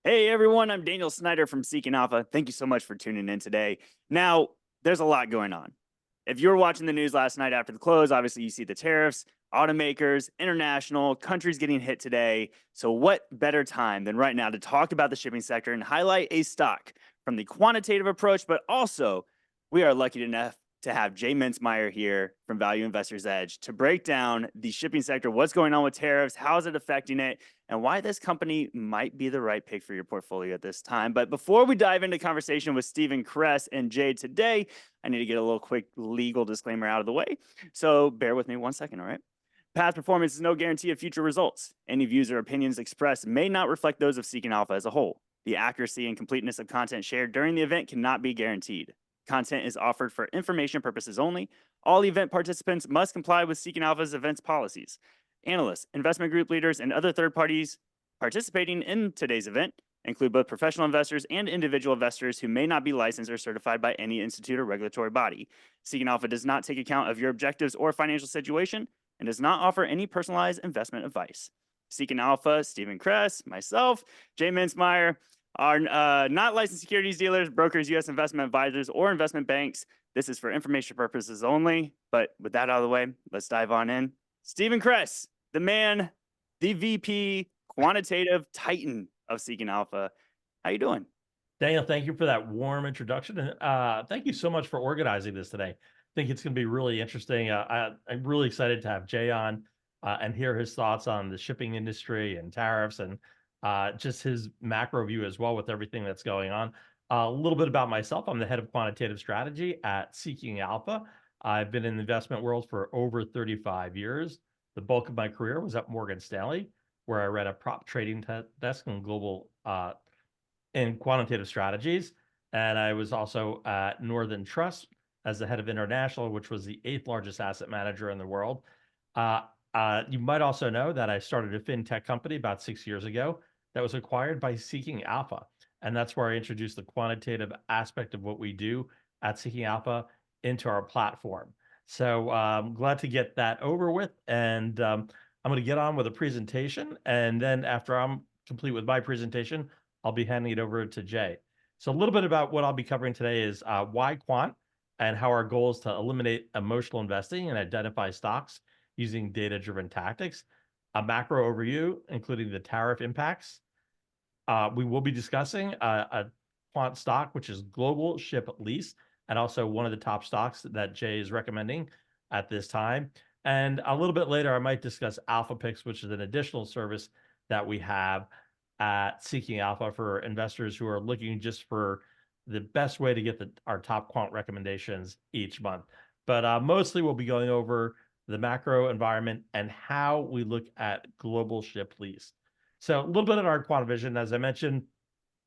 Hey everyone, I'm Daniel Snyder from Seeking Alpha. Thank you so much for tuning in today. Now, there's a lot going on. If you were watching the news last night after the close, obviously you see the tariffs, automakers, international, countries getting hit today. So, what better time than right now to talk about the shipping sector and highlight a stock from the quantitative approach, but also we are lucky enough to have Jay Mintzmyer here from Value Investors Edge to break down the shipping sector, what's going on with tariffs, how is it affecting it, and why this company might be the right pick for your portfolio at this time. But before we dive into conversation with Stephen, Cress, and Jay today, I need to get a little quick legal disclaimer out of the way. So bear with me 1 second, all right? Past performance is no guarantee of future results. Any views or opinions expressed may not reflect those of Seeking Alpha as a whole. The accuracy and completeness of content shared during the event cannot be guaranteed. Content is offered for information purposes only. All event participants must comply with Seeking Alpha's events policies. Analysts, investment group leaders, and other third parties participating in today's event include both professional investors and individual investors who may not be licensed or certified by any institute or regulatory body. Seeking Alpha does not take account of your objectives or financial situation and does not offer any personalized investment advice. Seeking Alpha, Stephen Cress, myself, Jay Minztmyer, are not licensed securities dealers, brokers, U.S. investment advisors, or investment banks. This is for information purposes only. But with that out of the way, let's dive on in. Stephen Cress, the man, the VP, quantitative titan of Seeking Alpha. How you doing? Daniel, thank you for that warm introduction. And thank you so much for organizing this today. I think it's going to be really interesting. I'm really excited to have Jay on and hear his thoughts on the shipping industry and tariffs and just his macro view as well with everything that's going on. A little bit about myself. I'm the head of quantitative strategy at Seeking Alpha. I've been in the investment world for over 35 years. The bulk of my career was at Morgan Stanley, where I ran a prop trading desk and global in quantitative strategies. And I was also at Northern Trust as the head of international, which was the eighth largest asset manager in the world. You might also know that I started a fintech company about 6 years ago that was acquired by Seeking Alpha. And that's where I introduced the quantitative aspect of what we do at Seeking Alpha into our platform. So I'm glad to get that over with. And I'm going to get on with a presentation. And then after I'm complete with my presentation, I'll be handing it over to Jay. So a little bit about what I'll be covering today is why quant and how our goal is to eliminate emotional investing and identify stocks using data-driven tactics, a macro overview, including the tariff impacts. We will be discussing a quant stock, which is Global Ship Lease, and also one of the top stocks that Jay is recommending at this time. And a little bit later, I might discuss Alpha Picks, which is an additional service that we have at Seeking Alpha for investors who are looking just for the best way to get our top quant recommendations each month. But mostly we'll be going over the macro environment and how we look at global ship lease. So a little bit of our quant vision, as I mentioned,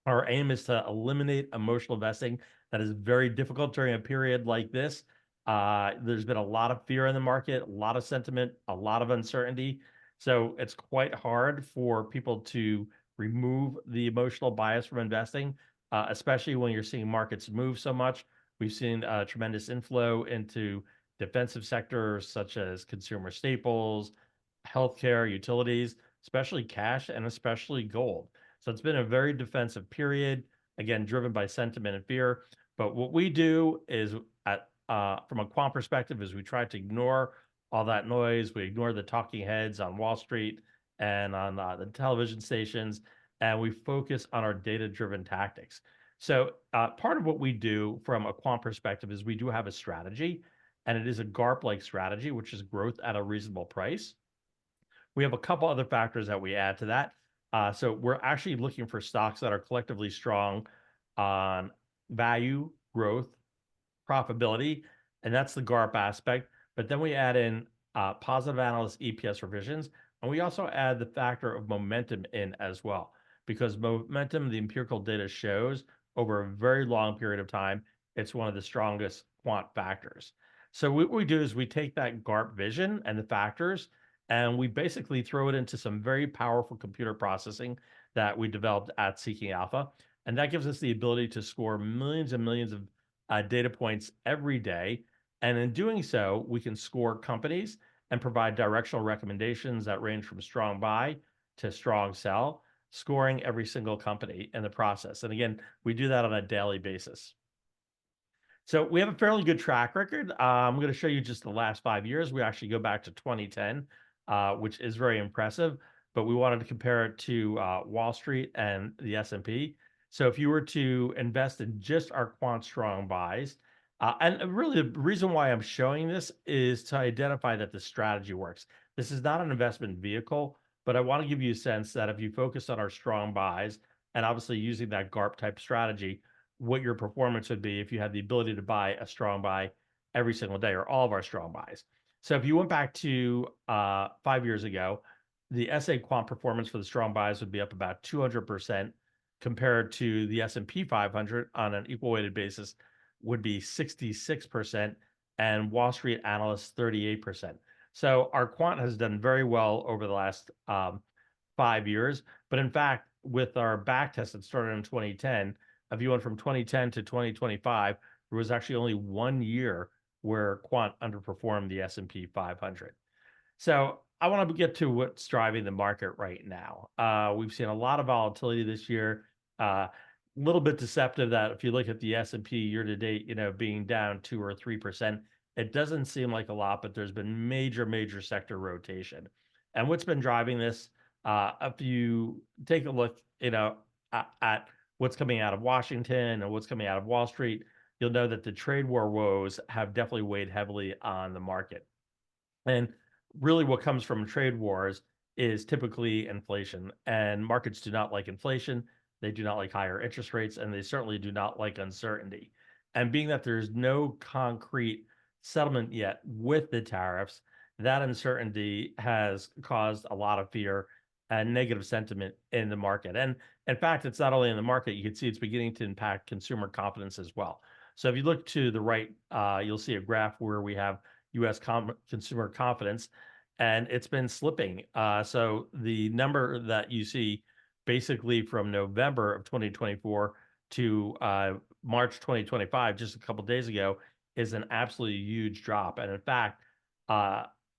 our aim is to eliminate emotional investing. That is very difficult during a period like this. There's been a lot of fear in the market, a lot of sentiment, a lot of uncertainty. So it's quite hard for people to remove the emotional bias from investing, especially when you're seeing markets move so much. We've seen a tremendous inflow into defensive sectors such as consumer staples, healthcare, utilities, especially cash, and especially gold. So it's been a very defensive period, again, driven by sentiment and fear. But what we do is, from a quant perspective, is we try to ignore all that noise. We ignore the talking heads on Wall Street and on the television stations, and we focus on our data-driven tactics. So part of what we do from a quant perspective is we do have a strategy, and it is a GARP-like strategy, which is growth at a reasonable price. We have a couple other factors that we add to that. So we're actually looking for stocks that are collectively strong on value, growth, profitability, and that's the GARP aspect. But then we add in positive analyst EPS revisions, and we also add the factor of momentum in as well, because momentum, the empirical data shows over a very long period of time, it's one of the strongest quant factors. So what we do is we take that GARP vision and the factors, and we basically throw it into some very powerful computer processing that we developed at Seeking Alpha. And that gives us the ability to score millions and millions of data points every day. And in doing so, we can score companies and provide directional recommendations that range from strong buy to strong sell. scoring every single company in the process. And again, we do that on a daily basis. So we have a fairly good track record. I'm going to show you just the last 5 years. We actually go back to 2010, which is very impressive. But we wanted to compare it to Wall Street and the S&P. So if you were to invest in just our quant strong buys, and really the reason why I'm showing this is to identify that the strategy works. This is not an investment vehicle, but I want to give you a sense that if you focus on our strong buys and obviously using that GARP type strategy, what your performance would be if you had the ability to buy a strong buy every single day or all of our strong buys. So if you went back to 5 years ago, the SA quant performance for the strong buys would be up about 200% compared to the S&P 500 on an equal weighted basis would be 66% and Wall Street analysts 38%. So our quant has done very well over the last 5 years. But in fact, with our back test that started in 2010, if you went from 2010 to 2025, there was actually only 1 year where quant underperformed the S&P 500. So I want to get to what's driving the market right now. We've seen a lot of volatility this year. A little bit deceptive that if you look at the S&P year to date, being down 2 or 3%, it doesn't seem like a lot, but there's been major sector rotation. And what's been driving this? If you take a look, at what's coming out of Washington and what's coming out of Wall Street, you'll know that the trade war woes have definitely weighed heavily on the market. And really what comes from trade wars is typically inflation, and markets do not like inflation. They do not like higher interest rates, and they certainly do not like uncertainty. And being that there's no concrete settlement yet with the tariffs, that uncertainty has caused a lot of fear and negative sentiment in the market. And in fact, it's not only in the market, you can see it's beginning to impact consumer confidence as well. So if you look to the right, you'll see a graph where we have US consumer confidence, and it's been slipping. So the number that you see basically from November of 2024 to March 2025, just a couple of days ago, is an absolutely huge drop. And in fact,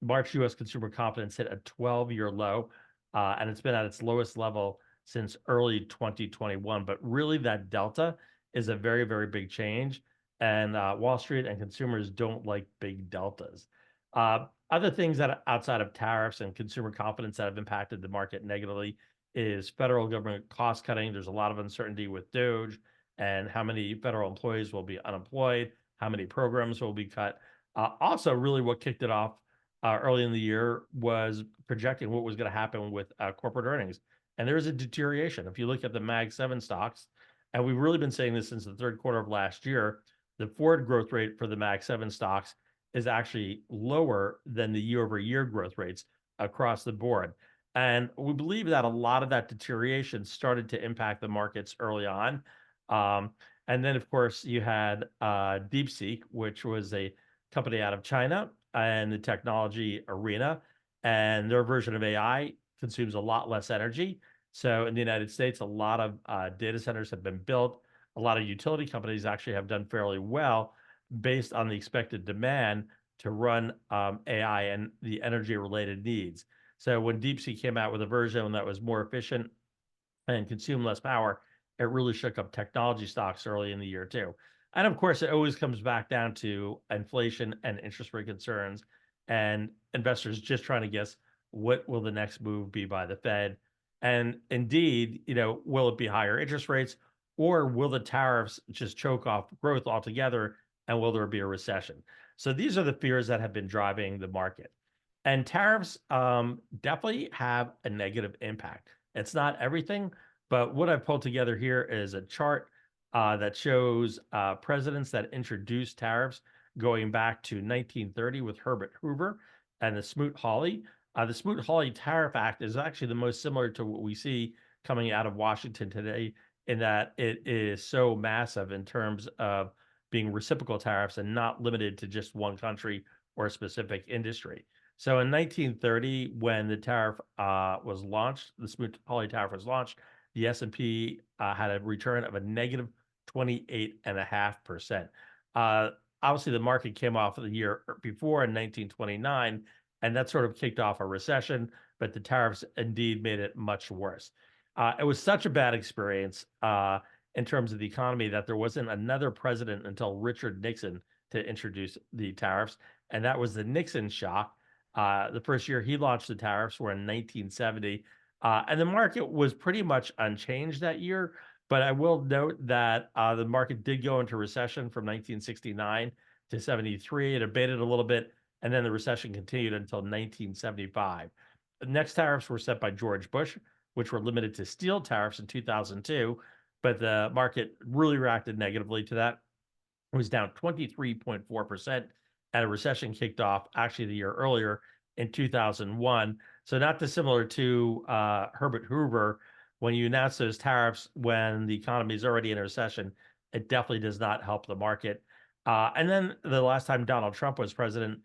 March US consumer confidence hit a 12-year low, and it's been at its lowest level since early 2021. But really, that delta is a very big change. And Wall Street and consumers don't like big deltas. Other things that outside of tariffs and consumer confidence that have impacted the market negatively is federal government cost cutting. There's a lot of uncertainty with DOGE and how many federal employees will be unemployed, how many programs will be cut. Also, really what kicked it off early in the year was projecting what was going to happen with corporate earnings. And there is a deterioration. If you look at the Mag 7 stocks, and we've really been saying this since the third quarter of last year, the forward growth rate for the Mag 7 stocks is actually lower than the year-over-year growth rates across the board. And we believe that a lot of that deterioration started to impact the markets early on. And then, of course, you had DeepSeek, which was a company out of China and the technology arena. And their version of AI consumes a lot less energy. So in the United States, a lot of data centers have been built. A lot of utility companies actually have done fairly well based on the expected demand to run AI and the energy related needs. So when DeepSeek came out with a version that was more efficient and consumed less power, it really shook up technology stocks early in the year too. And of course, it always comes back down to inflation and interest rate concerns and investors just trying to guess what will the next move be by the Fed. And indeed, will it be higher interest rates, or will the tariffs just choke off growth altogether, and will there be a recession? So these are the fears that have been driving the market. And tariffs definitely have a negative impact. It's not everything, but what I've pulled together here is a chart that shows presidents that introduced tariffs going back to 1930 with Herbert Hoover and the Smoot-Hawley. The Smoot-Hawley Tariff Act is actually the most similar to what we see coming out of Washington today, in that it is so massive in terms of being reciprocal tariffs and not limited to just one country or a specific industry. So in 1930, when the tariff was launched, the Smoot-Hawley tariff was launched, the S&P had a return of a negative 28.5%. Obviously, the market came off of the year before in 1929, and that sort of kicked off a recession, but the tariffs indeed made it much worse. It was such a bad experience in terms of the economy that there wasn't another president until Richard Nixon to introduce the tariffs, and that was the Nixon shock. The first year he launched the tariffs were in 1970, and the market was pretty much unchanged that year. But I will note that the market did go into recession from 1969 to 73. It abated a little bit, and then the recession continued until 1975. The next tariffs were set by George Bush, which were limited to steel tariffs in 2002, but the market really reacted negatively to that. It was down 23.4%, and a recession kicked off actually the year earlier in 2001. So not dissimilar to Herbert Hoover, when you announce those tariffs when the economy is already in a recession, it definitely does not help the market. And then the last time Donald Trump was president,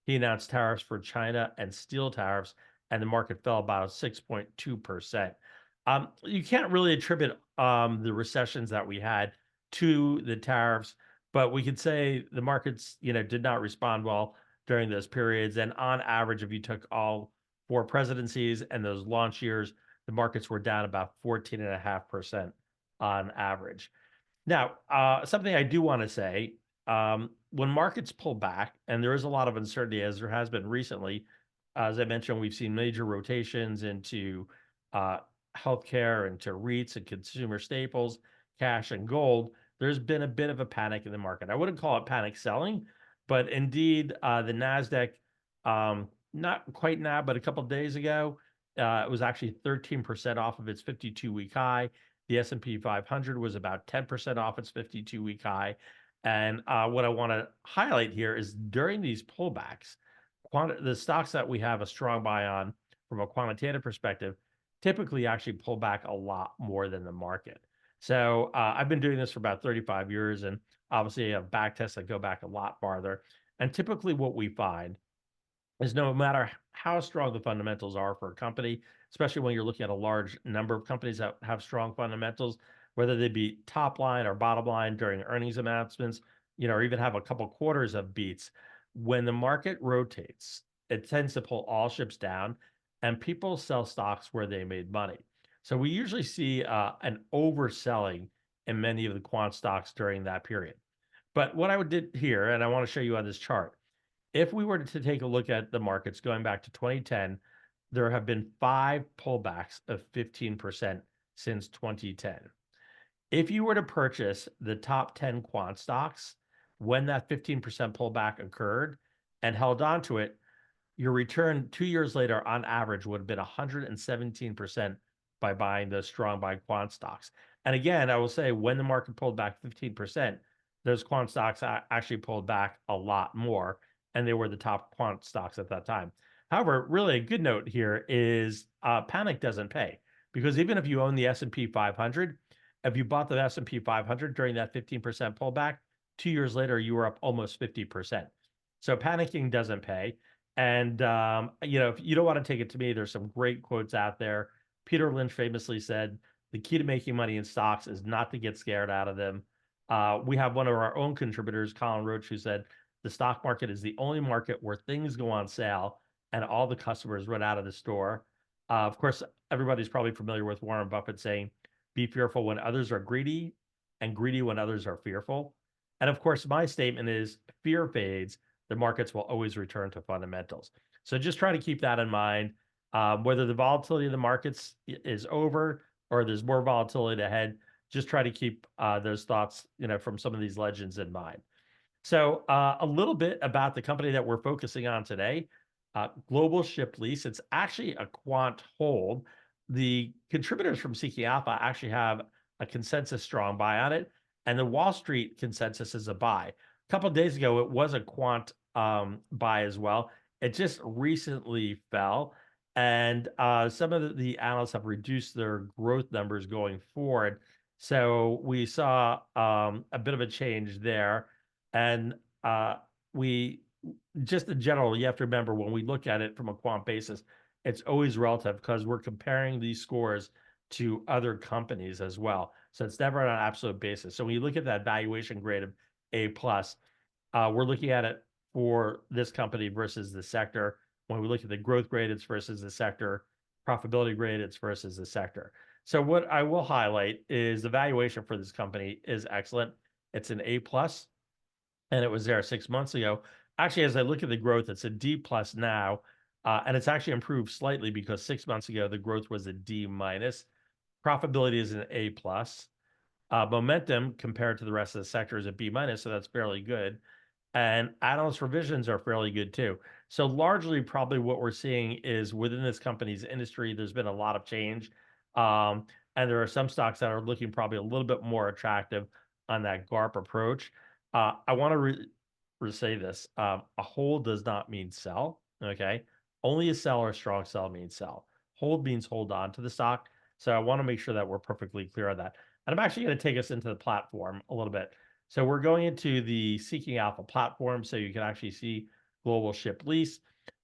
he announced tariffs for China and steel tariffs, and the market fell about 6.2%. You can't really attribute the recessions that we had to the tariffs, but we could say the markets, did not respond well during those periods. And on average, if you took all four presidencies and those launch years, the markets were down about 14.5% on average. Now, something I do want to say, when markets pull back, and there is a lot of uncertainty as there has been recently, as I mentioned, we've seen major rotations into uh, healthcare, into REITs and consumer staples, cash and gold. There's been a bit of a panic in the market. I wouldn't call it panic selling, but indeed, the Nasdaq, not quite now, but a couple of days ago, it was actually 13% off of its 52-week high. The S&P 500 was about 10% off its 52-week high. And what I want to highlight here is during these pullbacks, the stocks that we have a strong buy on from a quantitative perspective typically actually pull back a lot more than the market. So I've been doing this for about 35 years, and obviously I have back tests that go back a lot farther. And typically what we find is no matter how strong the fundamentals are for a company, especially when you're looking at a large number of companies that have strong fundamentals, whether they be top line or bottom line during earnings announcements, or even have a couple quarters of beats, when the market rotates, it tends to pull all ships down and people sell stocks where they made money. So we usually see an overselling in many of the quant stocks during that period. But what I would did here, and I want to show you on this chart, if we were to take a look at the markets going back to 2010, there have been 5 pullbacks of 15% since 2010. If you were to purchase the top 10 quant stocks when that 15% pullback occurred and held on to it, your return 2 years later on average would have been 117% by buying those strong buy quant stocks. And again, I will say when the market pulled back 15%, those quant stocks actually pulled back a lot more, and they were the top quant stocks at that time. However, really a good note here is panic doesn't pay, because even if you own the S&P 500, if you bought the S&P 500 during that 15% pullback, 2 years later, you were up almost 50%. So panicking doesn't pay. And, if you don't want to take it to me, there's some great quotes out there. Peter Lynch famously said, the key to making money in stocks is not to get scared out of them. We have one of our own contributors, Colin Roach, who said, the stock market is the only market where things go on sale and all the customers run out of the store. Of course, everybody's probably familiar with Warren Buffett saying, be fearful when others are greedy and greedy when others are fearful. And of course, my statement is fear fades, the markets will always return to fundamentals. So just try to keep that in mind. Whether the volatility of the markets is over or there's more volatility ahead, just try to keep those thoughts, from some of these legends in mind. So a little bit about the company that we're focusing on today, Global Ship Lease. It's actually a quant hold. The contributors from Seeking Alpha actually have a consensus strong buy on it, and the Wall Street consensus is a buy. A couple of days ago, it was a quant buy as well. It just recently fell, and some of the analysts have reduced their growth numbers going forward. So we saw a bit of a change there. And we just in general, you have to remember when we look at it from a quant basis, it's always relative because we're comparing these scores to other companies as well. So it's never on an absolute basis. So when you look at that valuation grade of A plus, we're looking at it for this company versus the sector. When we look at the growth grade, it's versus the sector. profitability grade it's versus the sector. So what I will highlight is the valuation for this company is excellent. It's an A plus, and it was there 6 months ago. Actually, as I look at the growth, it's a D plus now, and it's actually improved slightly because 6 months ago the growth was a D minus. Profitability is an A plus. Momentum compared to the rest of the sector is a B minus, so that's fairly good. And analyst revisions are fairly good too. So largely, probably what we're seeing is within this company's industry, there's been a lot of change, and there are some stocks that are looking probably a little bit more attractive on that GARP approach. I want to say this: a hold does not mean sell. Okay, only a sell or a strong sell means sell. Hold means hold on to the stock. So I want to make sure that we're perfectly clear on that. And I'm actually going to take us into the platform a little bit. So we're going into the Seeking Alpha platform so you can actually see global ship lease.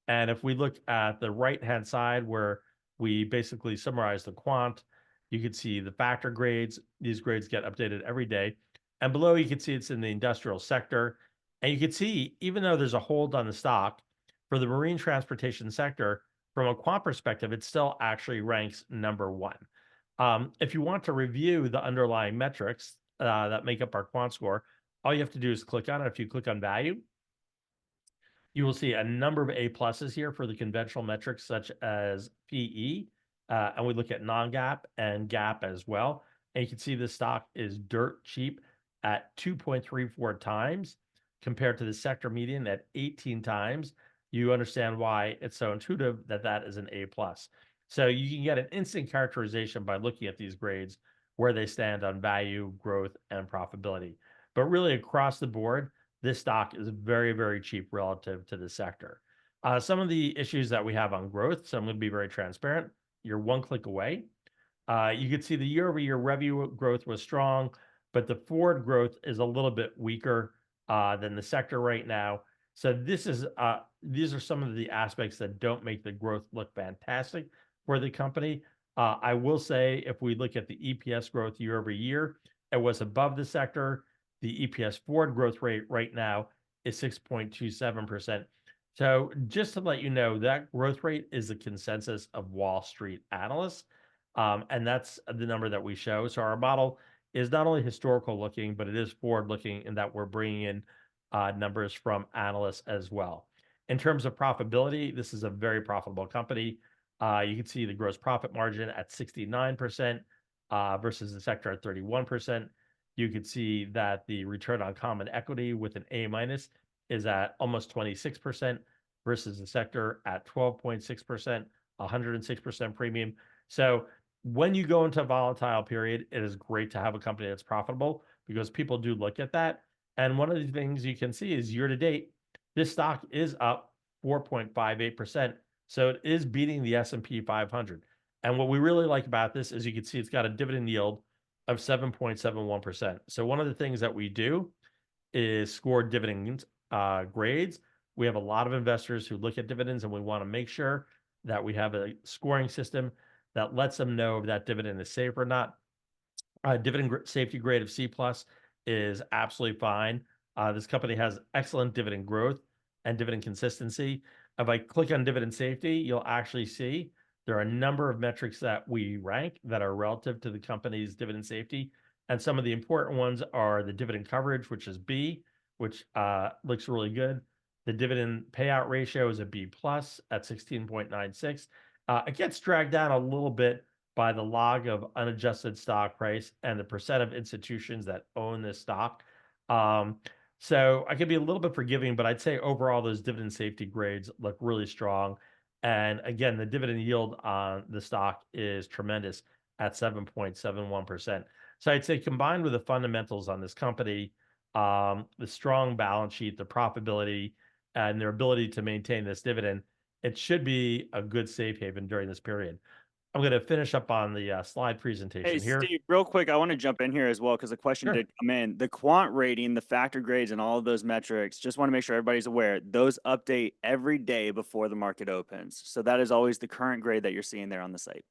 And if we look at the right-hand side where we basically summarize the quant, you can see the factor grades. These grades get updated every day. And below you can see it's in the industrial sector. And you can see, even though there's a hold on the stock, for the marine transportation sector, from a quant perspective, it still actually ranks number one. If you want to review the underlying metrics that make up our quant score, all you have to do is click on it. If you click on value, you will see a number of A pluses here for the conventional metrics such as PE. And we look at non-GAAP and GAAP as well. And you can see the stock is dirt cheap at 2.34 times compared to the sector median at 18 times. You understand why it's so intuitive that that is an A plus. So you can get an instant characterization by looking at these grades where they stand on value, growth, and profitability. But really across the board, this stock is very, very cheap relative to the sector. Some of the issues that we have on growth, so I'm going to be very transparent. You're one click away. You can see the year-over-year revenue growth was strong, but the forward growth is a little bit weaker than the sector right now. So these are some of the aspects that don't make the growth look fantastic for the company. I will say if we look at the EPS growth year over year, it was above the sector. The EPS forward growth rate right now is 6.27%. So just to let you know, that growth rate is the consensus of Wall Street analysts. And that's the number that we show. So our model is not only historical looking, but it is forward looking in that we're bringing in numbers from analysts as well. In terms of profitability, this is a very profitable company. You can see the gross profit margin at 69% versus the sector at 31%. You could see that the return on common equity with an A minus is at almost 26% versus the sector at 12.6%, 106% premium. So when you go into a volatile period, it is great to have a company that's profitable because people do look at that. And one of the things you can see is year to date, this stock is up 4.58%. So it is beating the S&P 500. And what we really like about this is you can see it's got a dividend yield of 7.71%. So one of the things that we do is score dividend grades. We have a lot of investors who look at dividends, and we want to make sure that we have a scoring system that lets them know if that dividend is safe or not. Dividend safety grade of C plus is absolutely fine. This company has excellent dividend growth and dividend consistency. If I click on dividend safety, you'll actually see there are a number of metrics that we rank that are relative to the company's dividend safety. And some of the important ones are the dividend coverage, which is B, which looks really good. The dividend payout ratio is a B plus at 16.96. It gets dragged down a little bit by the log of unadjusted stock price and the percent of institutions that own this stock. So I could be a little bit forgiving, but I'd say overall those dividend safety grades look really strong. And again, the dividend yield on the stock is tremendous at 7.71%. So I'd say combined with the fundamentals on this company, the strong balance sheet, the profitability, and their ability to maintain this dividend, it should be a good safe haven during this period. I'm going to finish up on the slide Hey, presentation here. Steve, real quick, I want to jump in here as well because a question Sure. did come in. The quant rating, the factor grades, and all of those metrics, just want to make sure everybody's aware, those update every day before the market opens. So that is always the current grade that you're seeing there on the site.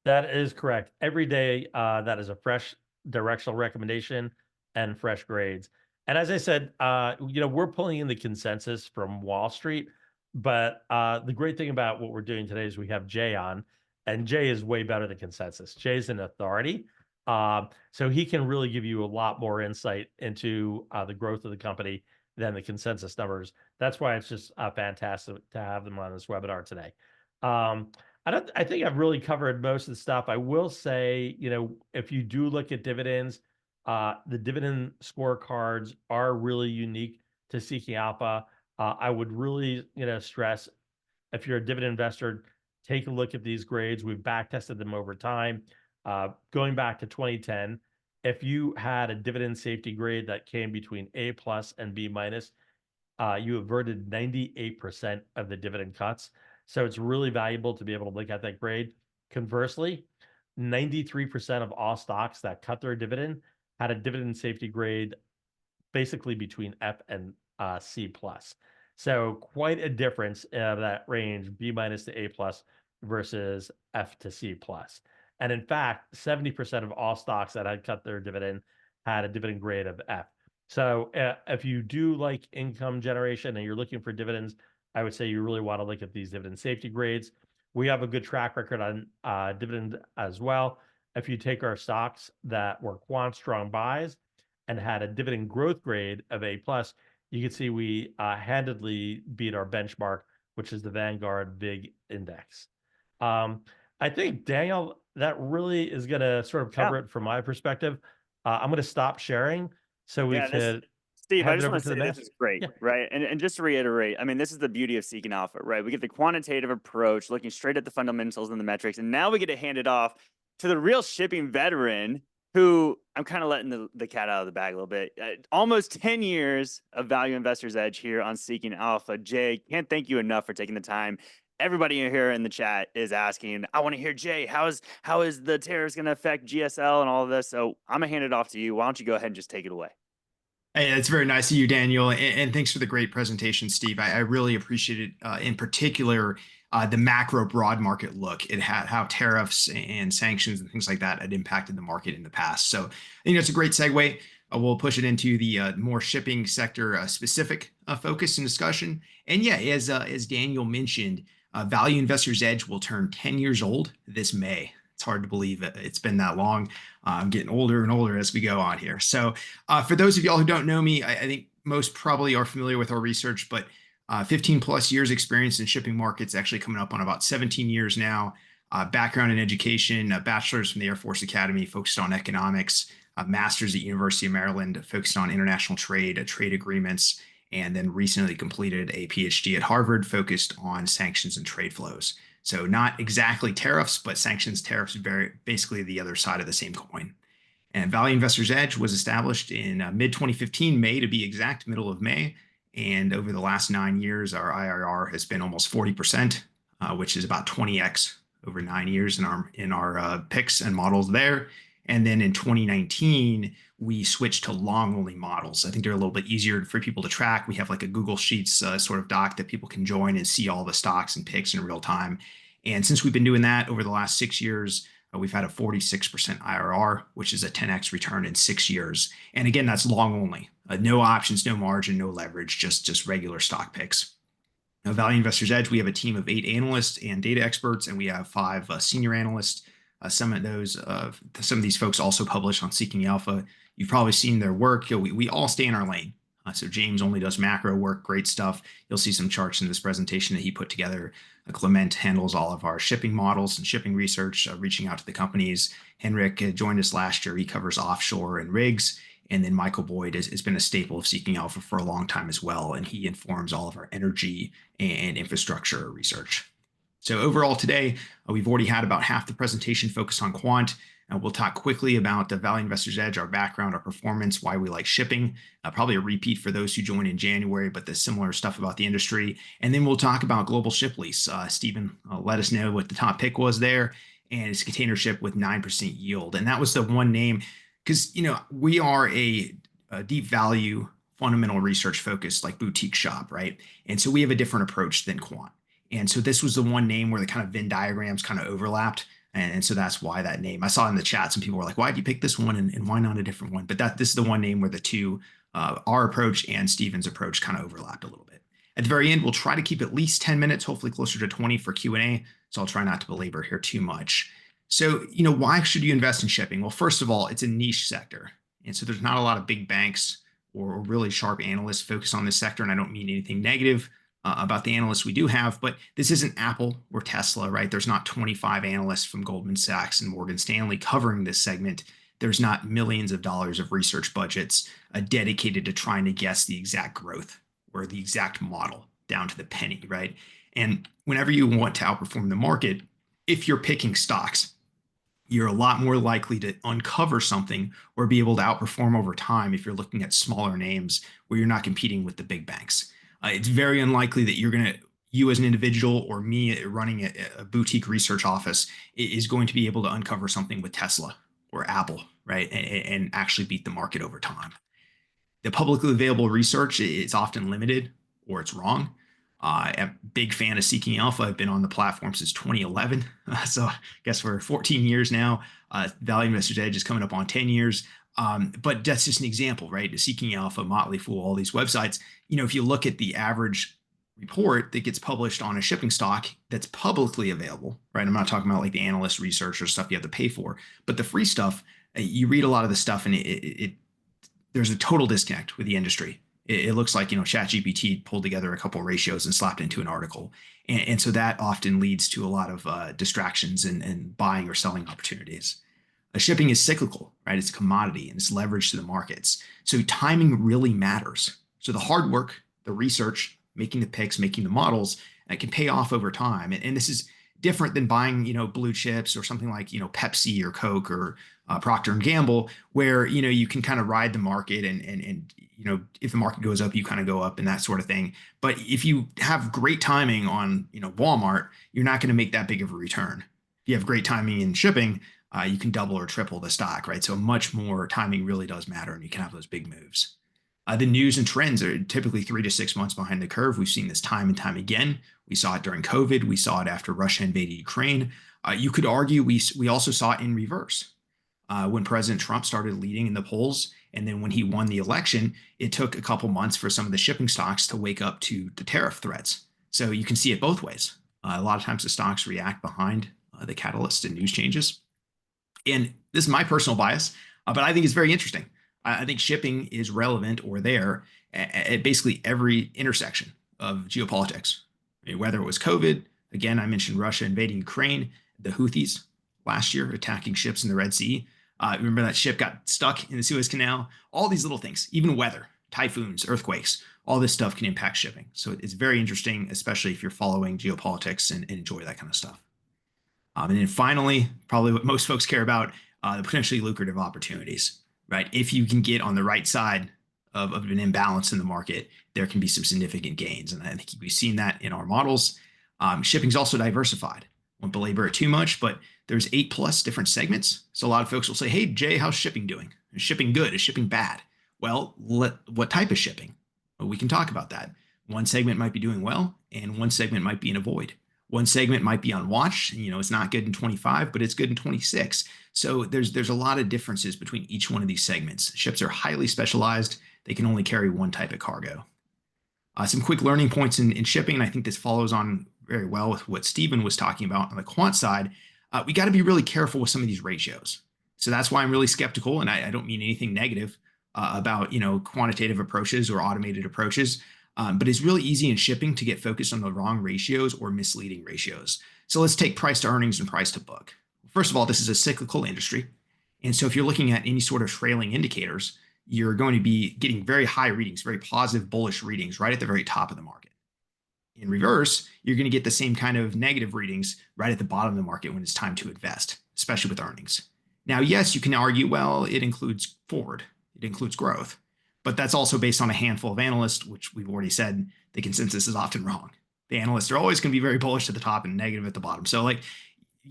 That is correct. Every day, that is a fresh directional recommendation and fresh grades. And as I said, we're pulling in the consensus from Wall Street, but the great thing about what we're doing today is we have Jay on, and Jay is way better than consensus. Jay's an authority. So he can really give you a lot more insight into the growth of the company than the consensus numbers. That's why it's just fantastic to have them on this webinar today. I think I've really covered most of the stuff. I will say, if you do look at dividends, the dividend scorecards are really unique to Seeking Alpha. I would really, stress, if you're a dividend investor, take a look at these grades. We've back tested them over time. Going back to 2010, if you had a dividend safety grade that came between A+ and B-, you averted 98% of the dividend cuts. So it's really valuable to be able to look at that grade. Conversely, 93% of all stocks that cut their dividend had a dividend safety grade basically between F and C+. So quite a difference of that range, B- to A+ versus F to C+. And in fact, 70% of all stocks that had cut their dividend had a dividend grade of F. So if you do like income generation and you're looking for dividends, I would say you really want to look at these dividend safety grades. We have a good track record on dividend as well. If you take our stocks that were quant strong buys and had a dividend growth grade of A+, you can see we handedly beat our benchmark, which is the Vanguard Big Index. I think, Daniel, that really is going to sort of cover it from my perspective. I'm going to stop sharing so we could Steve, I hand it just over want to to the say master. this is great, right? And just to reiterate, I mean, this is the beauty of Seeking Alpha, right? We get the quantitative approach, looking straight at the fundamentals and the metrics, and now we get to hand it off to the real shipping veteran who I'm kind of letting the cat out of the bag a little bit. Almost 10 years of Value Investor's Edge here on Seeking Alpha. Jay, can't thank you enough for taking the time. Everybody here in the chat is asking, I want to hear, Jay, how is the tariffs going to affect GSL and all of this? So I'm going to hand it off to you. Why don't you go ahead and just take it away? Hey, that's very nice of you, Daniel, and thanks for the great presentation, Steve. I really appreciate it. In particular, the macro broad market look at how tariffs and sanctions and things like that had impacted the market in the past. So I think that's a great segue. We'll push it into the more shipping sector specific focus and discussion. And yeah, as Daniel mentioned, Value Investor's Edge will turn 10 years old this May. It's hard to believe it's been that long. I'm getting older and older as we go on here. So for those of y'all who don't know me, I think most probably are familiar with our research, but 15 plus years experience in shipping markets, actually coming up on about 17 years now. Background in education, a bachelor's from the Air Force Academy, focused on economics, a master's at University of Maryland, focused on international trade, trade agreements, and then recently completed a PhD at Harvard, focused on sanctions and trade flows. So not exactly tariffs, but sanctions, tariffs, basically the other side of the same coin. And Value Investor's Edge was established in mid-2015, May to be exact, middle of May. And over the last 9 years, our IRR has been almost 40%, which is about 20x over 9 years in our picks and models there. And then in 2019, we switched to long-only models. I think they're a little bit easier for people to track. We have like a Google Sheets sort of doc that people can join and see all the stocks and picks in real time. And since we've been doing that over the last 6 years, we've had a 46% IRR, which is a 10x return in 6 years. And again, that's long only. No options, no margin, no leverage, just regular stock picks. Now, Value Investor's Edge, we have a team of 8 analysts and data experts, and we have 5 senior analysts. Some of these folks also publish on Seeking Alpha. You've probably seen their work. We all stay in our lane. So James only does macro work, great stuff. You'll see some charts in this presentation that he put together. Clement handles all of our shipping models and shipping research, reaching out to the companies. Henrik joined us last year. He covers offshore and rigs. And then Michael Boyd has been a staple of Seeking Alpha for a long time as well. And he informs all of our energy and infrastructure research. So overall today, we've already had about half the presentation focused on quant. We'll talk quickly about the Value Investor's Edge, our background, our performance, why we like shipping, probably a repeat for those who joined in January, but the similar stuff about the industry. And then we'll talk about global ship lease. Stephen, let us know what the top pick was there. And it's a container ship with 9% yield. And that was the one name, because we are a deep value, fundamental research focused like boutique shop, right? And so we have a different approach than quant. And so this was the one name where the kind of Venn diagrams kind of overlapped. And so that's why that name. I saw in the chat, some people were like, why did you pick this one and why not a different one? But this is the one name where the two, our approach and Stephen's approach kind of overlapped a little bit. At the very end, we'll try to keep at least 10 minutes, hopefully closer to 20 for Q&A. So I'll try not to belabor here too much. So, why should you invest in shipping? Well, first of all, it's a niche sector. And so there's not a lot of big banks or really sharp analysts focused on this sector. And I don't mean anything negative about the analysts we do have, but this isn't Apple or Tesla, right? There's not 25 analysts from Goldman Sachs and Morgan Stanley covering this segment. There's not millions of dollars of research budgets dedicated to trying to guess the exact growth or the exact model down to the penny, right? And whenever you want to outperform the market, if you're picking stocks, you're a lot more likely to uncover something or be able to outperform over time if you're looking at smaller names where you're not competing with the big banks. It's very unlikely that you as an individual or me running a boutique research office is going to be able to uncover something with Tesla or Apple, right? And actually beat the market over time. The publicly available research is often limited or it's wrong. I'm a big fan of Seeking Alpha. I've been on the platform since 2011. So I guess we're 14 years now. Value Investor's Edge is coming up on 10 years. But that's just an example, right? Seeking Alpha, Motley Fool, all these websites. If you look at the average report that gets published on a shipping stock that's publicly available, right? I'm not talking about like the analyst research or stuff you have to pay for, but the free stuff, you read a lot of the stuff and there's a total disconnect with the industry. It looks like, ChatGPT pulled together a couple of ratios and slapped into an article. And so that often leads to a lot of distractions and buying or selling opportunities. Shipping is cyclical, right? It's a commodity and it's leveraged to the markets. So timing really matters. So the hard work, the research, making the picks, making the models, it can pay off over time. And this is different than buying, blue chips or something like, Pepsi or Coke or Procter and Gamble, where, you can kind of ride the market and if the market goes up, you kind of go up and that sort of thing. But if you have great timing on, Walmart, you're not going to make that big of a return. If you have great timing in shipping, you can double or triple the stock, right? So much more timing really does matter and you can have those big moves. The news and trends are typically 3 to 6 months behind the curve. We've seen this time and time again. We saw it during COVID. We saw it after Russia invaded Ukraine. You could argue we also saw it in reverse. When President Trump started leading in the polls, and then when he won the election, it took a couple months for some of the shipping stocks to wake up to the tariff threats. So you can see it both ways. A lot of times the stocks react behind the catalyst and news changes. And this is my personal bias, but I think it's very interesting. I think shipping is relevant or there at basically every intersection of geopolitics. Whether it was COVID, again, I mentioned Russia invading Ukraine, the Houthis last year attacking ships in the Red Sea. Remember that ship got stuck in the Suez Canal? All these little things, even weather, typhoons, earthquakes, all this stuff can impact shipping. So it's very interesting, especially if you're following geopolitics and enjoy that kind of stuff. And then finally, probably what most folks care about, the potentially lucrative opportunities, right? If you can get on the right side of an imbalance in the market, there can be some significant gains. And I think we've seen that in our models. Shipping is also diversified. Won't belabor it too much, but there's 8+ different segments. So a lot of folks will say, hey, Jay, how's shipping doing? Is shipping good? Is shipping bad? Well, what type of shipping? Well, we can talk about that. One segment might be doing well, and one segment might be in a void. One segment might be on watch. It's not good in 25, but it's good in 26. So there's a lot of differences between each one of these segments. Ships are highly specialized. They can only carry one type of cargo. Some quick learning points in shipping, and I think this follows on very well with what Stephen was talking about on the quant side. We got to be really careful with some of these ratios. So that's why I'm really skeptical, and I don't mean anything negative about quantitative approaches or automated approaches. But it's really easy in shipping to get focused on the wrong ratios or misleading ratios. So let's take price to earnings and price to book. First of all, this is a cyclical industry. And so if you're looking at any sort of trailing indicators, you're going to be getting very high readings, very positive, bullish readings right at the very top of the market. In reverse, you're going to get the same kind of negative readings right at the bottom of the market when it's time to invest, especially with earnings. Now, yes, you can argue, well, it includes forward, it includes growth. But that's also based on a handful of analysts, which we've already said the consensus is often wrong. The analysts are always going to be very bullish at the top and negative at the bottom. So you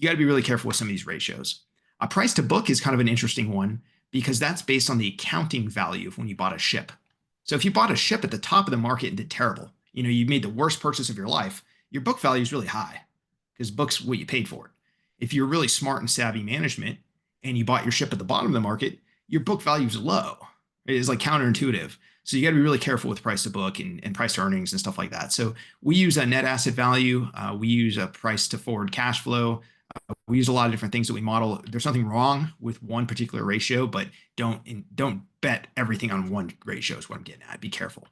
got to be really careful with some of these ratios. A price to book is kind of an interesting one because that's based on the accounting value of when you bought a ship. So if you bought a ship at the top of the market and did terrible, you made the worst purchase of your life, your book value is really high because book's what you paid for it. If you're really smart and savvy management and you bought your ship at the bottom of the market, your book value is low. It is like counterintuitive. So you got to be really careful with price to book and price to earnings and stuff like that. So we use a net asset value. We use a price to forward cash flow. We use a lot of different things that we model. There's nothing wrong with one particular ratio, but don't bet everything on one ratio is what I'm getting at. Be careful.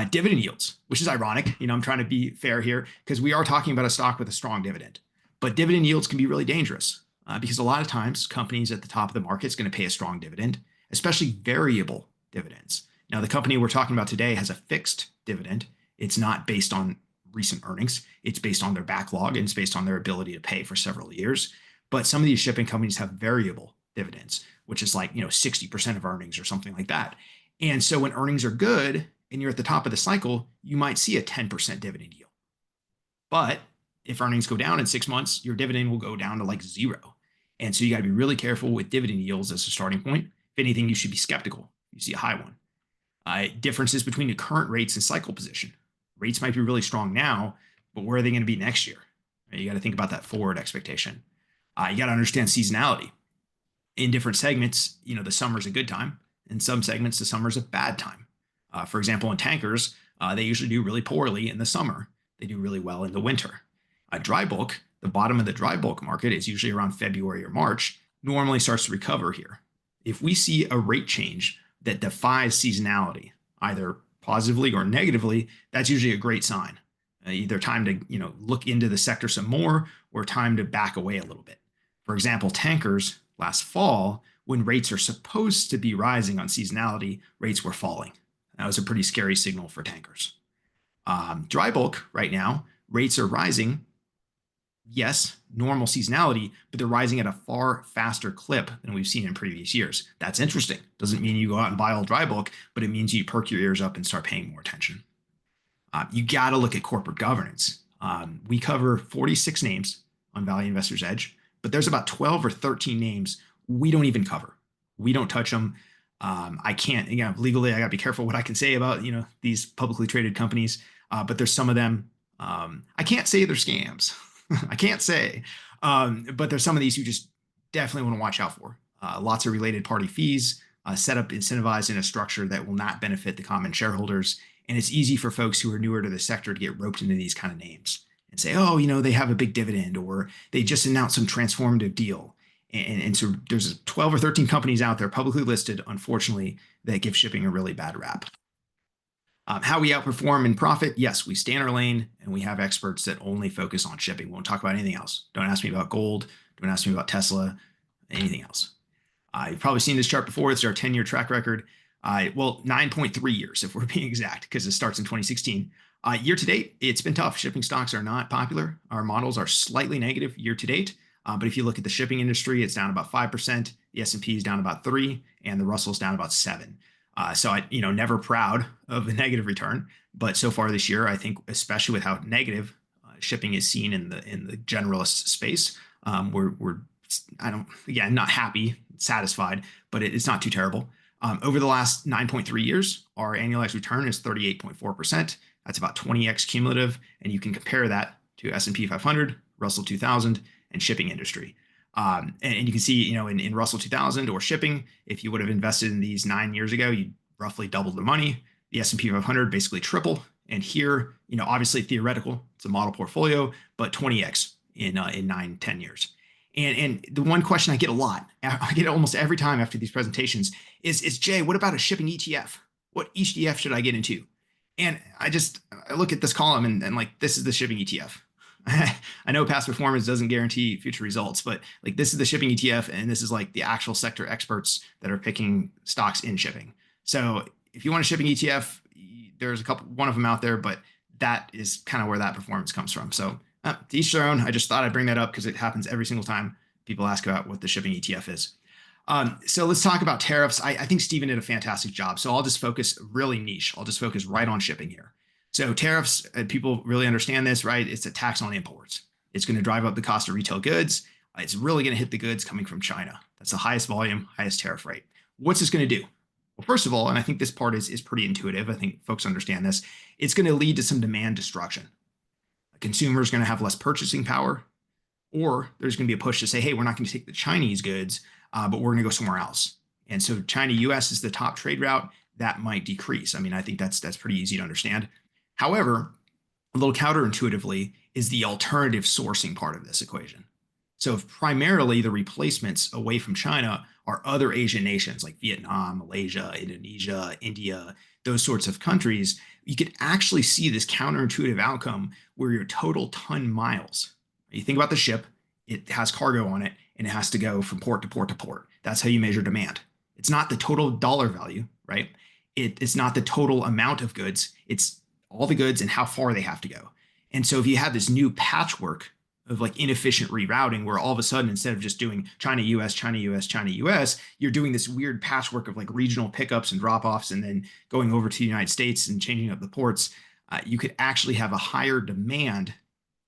Dividend yields, which is ironic. I'm trying to be fair here because we are talking about a stock with a strong dividend. But dividend yields can be really dangerous because a lot of times companies at the top of the market is going to pay a strong dividend, especially variable dividends. Now, the company we're talking about today has a fixed dividend. It's not based on recent earnings. It's based on their backlog and it's based on their ability to pay for several years. But some of these shipping companies have variable dividends, which is like 60% of earnings or something like that. And so when earnings are good and you're at the top of the cycle, you might see a 10% dividend yield. But if earnings go down in 6 months, your dividend will go down to like 0. And so you got to be really careful with dividend yields as a starting point. If anything, you should be skeptical. You see a high one. Differences between the current rates and cycle position. Rates might be really strong now, but where are they going to be next year? You got to think about that forward expectation. You got to understand seasonality. In different segments, the summer's a good time. In some segments, the summer's a bad time. For example, in tankers, they usually do really poorly in the summer. They do really well in the winter. Dry bulk, the bottom of the dry bulk market is usually around February or March, normally starts to recover here. If we see a rate change that defies seasonality, either positively or negatively, that's usually a great sign. Either time to look into the sector some more or time to back away a little bit. For example, tankers last fall, when rates are supposed to be rising on seasonality, rates were falling. That was a pretty scary signal for tankers. Dry bulk right now, rates are rising. Yes, normal seasonality, but they're rising at a far faster clip than we've seen in previous years. That's interesting. Doesn't mean you go out and buy all dry bulk, but it means you perk your ears up and start paying more attention. You got to look at corporate governance. We cover 46 names on Value Investor's Edge, but there's about 12 or 13 names we don't even cover. We don't touch them. I can't, legally, I got to be careful what I can say about, these publicly traded companies, but there's some of them, I can't say they're scams. I can't say, but there's some of these you just definitely want to watch out for. Lots of related party fees, set up incentivized in a structure that will not benefit the common shareholders. And it's easy for folks who are newer to the sector to get roped into these kind of names and say, oh, they have a big dividend or they just announced some transformative deal. And so there's 12 or 13 companies out there publicly listed, unfortunately, that give shipping a really bad rap. How we outperform in profit? Yes, we stay in our lane and we have experts that only focus on shipping. We won't talk about anything else. Don't ask me about gold. Don't ask me about Tesla, anything else. You've probably seen this chart before. It's our 10-year track record. 9.3 years, if we're being exact, because it starts in 2016. Year to date, it's been tough. Shipping stocks are not popular. Our models are slightly negative year to date. But if you look at the shipping industry, it's down about 5%. The S&P is down about 3%, and the Russell's down about 7%. So I, never proud of a negative return, but so far this year, I think, especially with how negative shipping is seen in the generalist space, again, not happy, satisfied, but it's not too terrible. Over the last 9.3 years, our annualized return is 38.4%. That's about 20x cumulative, and you can compare that to S&P 500, Russell 2000, and shipping industry. And you can see, in Russell 2000 or shipping, if you would have invested in these 9 years ago, you'd roughly double the money. The S&P 500 basically triple. And here, obviously theoretical, it's a model portfolio, but 20x in 9-10 years. And the one question I get a lot, I get it almost every time after these presentations, is Jay, what about a shipping ETF? What ETF should I get into? And I look at this column and like, this is the shipping ETF. I know past performance doesn't guarantee future results, but like this is the shipping ETF, and this is like the actual sector experts that are picking stocks in shipping. So if you want a shipping ETF, there's one of them out there, but that is kind of where that performance comes from. So to each their own. I just thought I'd bring that up because it happens every single time people ask about what the shipping ETF is. So let's talk about tariffs. I think Stephen did a fantastic job. So I'll just focus really niche. I'll just focus right on shipping here. So tariffs, people really understand this, right? It's a tax on imports. It's going to drive up the cost of retail goods. It's really going to hit the goods coming from China. That's the highest volume, highest tariff rate. What's this going to do? Well, first of all, and I think this part is pretty intuitive. I think folks understand this. It's going to lead to some demand destruction. A consumer is going to have less purchasing power, or there's going to be a push to say, hey, we're not going to take the Chinese goods, but we're going to go somewhere else. And so China-US is the top trade route. that might decrease. I mean, I think that's pretty easy to understand. However, a little counterintuitively is the alternative sourcing part of this equation. So if primarily the replacements away from China are other Asian nations like Vietnam, Malaysia, Indonesia, India, those sorts of countries, you could actually see this counterintuitive outcome where your total ton miles, you think about the ship, it has cargo on it, and it has to go from port to port to port. That's how you measure demand. It's not the total dollar value, right? It's not the total amount of goods. It's all the goods and how far they have to go. And so if you have this new patchwork of like inefficient rerouting where all of a sudden, instead of just doing China, US, China, US, China, US, you're doing this weird patchwork of like regional pickups and drop-offs and then going over to the United States and changing up the ports, you could actually have a higher demand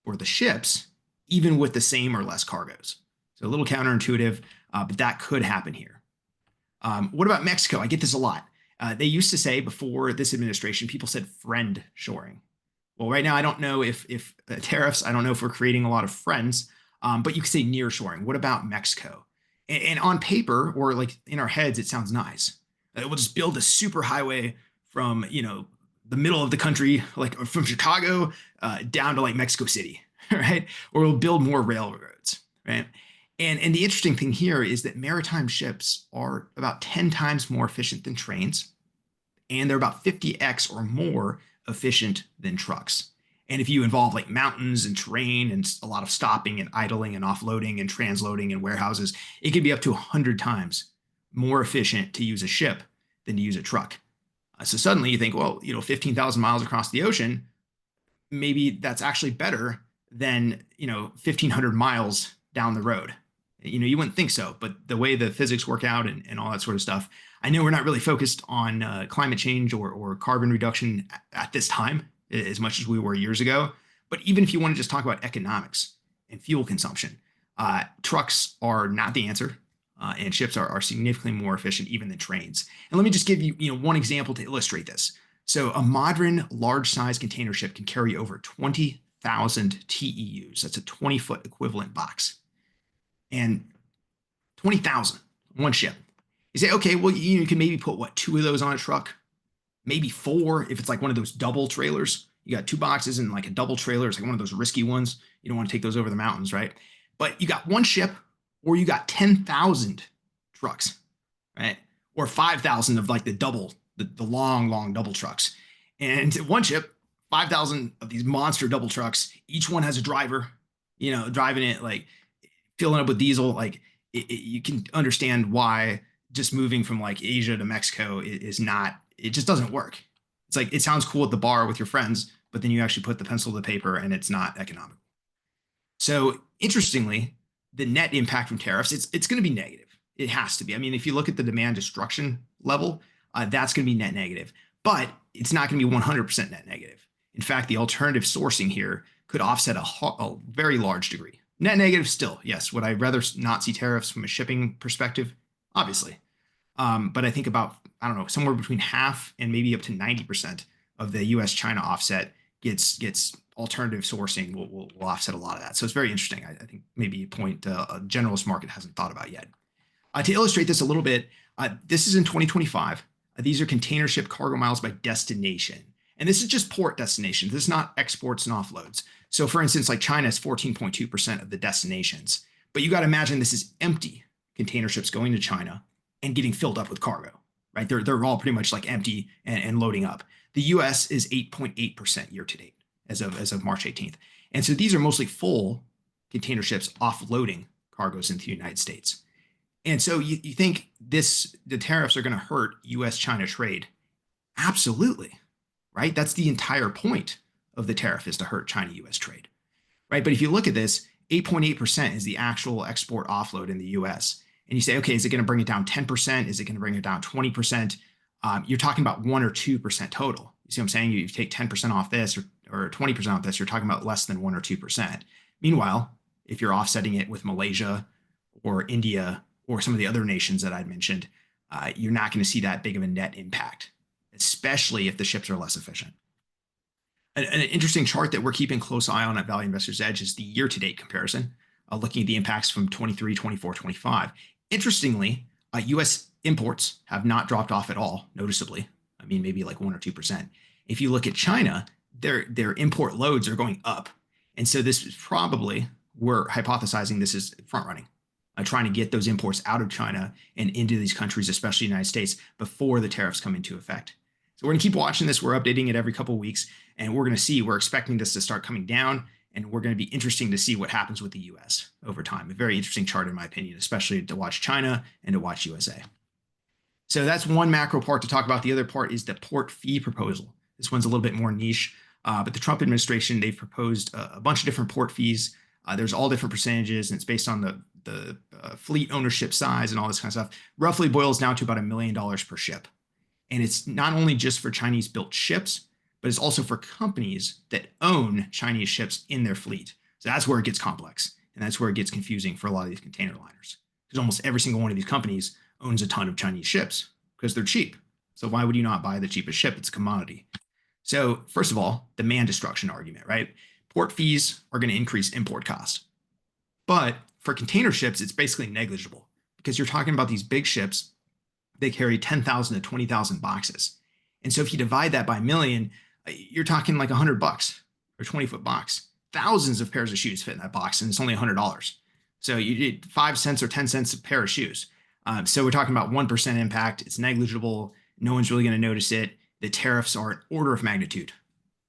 for the ships, even with the same or less cargoes. So a little counterintuitive, but that could happen here. What about Mexico? I get this a lot. They used to say before this administration, people said friend shoring. Well, right now, I don't know if tariffs, I don't know if we're creating a lot of friends, but you could say near shoring. What about Mexico? And on paper or like in our heads, it sounds nice. We'll just build a super highway from, the middle of the country, like from Chicago down to like Mexico City, right? Or we'll build more railroads, right? And the interesting thing here is that maritime ships are about 10 times more efficient than trains, and they're about 50x or more efficient than trucks. And if you involve like mountains and terrain and a lot of stopping and idling and offloading and transloading and warehouses, it can be up to 100 times more efficient to use a ship than to use a truck. So suddenly you think, well, 15,000 miles across the ocean, maybe that's actually better than, 1,500 miles down the road. You wouldn't think so, but the way the physics work out and all that sort of stuff, I know we're not really focused on climate change or carbon reduction at this time as much as we were years ago. But even if you want to just talk about economics and fuel consumption, trucks are not the answer, and ships are significantly more efficient even than trains. And let me just give you, one example to illustrate this. So a modern large-size container ship can carry over 20,000 TEUs. That's a 20-foot equivalent box. And 20,000, one ship. You say, okay, well, you can maybe put two of those on a truck, maybe four if it's like one of those double trailers. You got two boxes and like a double trailer. It's like one of those risky ones. You don't want to take those over the mountains, right? But you got one ship, or you got 10,000 trucks, right? Or 5,000 of like the long double trucks. And one ship, 5,000 of these monster double trucks. Each one has a driver, driving it, like filling up with diesel. Like you can understand why just moving from like Asia to Mexico is not, it just doesn't work. It's like, it sounds cool at the bar with your friends, but then you actually put the pencil to the paper and it's not economical. So interestingly, the net impact from tariffs, it's going to be negative. It has to be. I mean, if you look at the demand destruction level, that's going to be net negative, but it's not going to be 100% net negative. In fact, the alternative sourcing here could offset a very large degree. Net negative still, yes. Would I rather not see tariffs from a shipping perspective? Obviously. But I think about, I don't know, somewhere between half and maybe up to 90% of the US-China offset gets alternative sourcing will offset a lot of that. So it's very interesting. I think maybe a point a generalist market hasn't thought about yet. To illustrate this a little bit, this is in 2025. These are container ship cargo miles by destination. And this is just port destinations. This is not exports and offloads. So for instance, like China is 14.2% of the destinations. But you got to imagine this is empty container ships going to China and getting filled up with cargo, right? They're all pretty much like empty and loading up. The US is 8.8% year to date as of March 18th. And so these are mostly full container ships offloading cargoes into the United States. And so you think the tariffs are going to hurt US-China trade? Absolutely, right? That's the entire point of the tariff, is to hurt China-US trade, right? But if you look at this, 8.8% is the actual export offload in the US. And you say, okay, is it going to bring it down 10%? Is it going to bring it down 20%? You're talking about 1 or 2% total. You see what I'm saying? You take 10% off this or 20% off this, you're talking about less than 1 or 2%. Meanwhile, if you're offsetting it with Malaysia or India or some of the other nations that I'd mentioned, you're not going to see that big of a net impact, especially if the ships are less efficient. An interesting chart that we're keeping close eye on at Value Investor's Edge is the year-to-date comparison, looking at the impacts from 23, 24, 25. Interestingly, U.S. imports have not dropped off at all, noticeably, I mean, maybe like 1 or 2%. If you look at China, their import loads are going up. And so this is probably, we're hypothesizing this is front running, trying to get those imports out of China and into these countries, especially the United States, before the tariffs come into effect. So we're going to keep watching this. We're updating it every couple of weeks, and we're going to see, we're expecting this to start coming down, and we're going to be interesting to see what happens with the US over time. A very interesting chart, in my opinion, especially to watch China and to watch USA. So that's one macro part to talk about. The other part is the port fee proposal. This one's a little bit more niche, but the Trump administration, they've proposed a bunch of different port fees. There's all different percentages, and it's based on the fleet ownership size and all this kind of stuff. Roughly boils down to about $1 million per ship. And it's not only just for Chinese built ships, but it's also for companies that own Chinese ships in their fleet. So that's where it gets complex. And that's where it gets confusing for a lot of these container liners. Because almost every single one of these companies owns a ton of Chinese ships because they're cheap. So why would you not buy the cheapest ship? It's a commodity. So first of all, demand destruction argument, right? Port fees are going to increase import costs. But for container ships, it's basically negligible because you're talking about these big ships. They carry 10,000 to 20,000 boxes. And so if you divide that by a million, you're talking like $100 or 20-foot box. Thousands of pairs of shoes fit in that box, and it's only $100. So you get 5 cents or 10 cents a pair of shoes. So we're talking about 1% impact. It's negligible. No one's really going to notice it. The tariffs are an order of magnitude,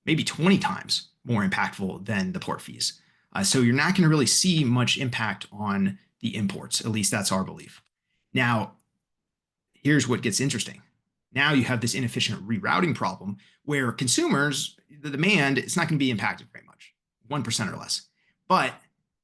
maybe 20 times more impactful than the port fees. So you're not going to really see much impact on the imports. At least that's our belief. Now, here's what gets interesting. Now you have this inefficient rerouting problem where consumers, the demand, it's not going to be impacted very much, 1% or less. But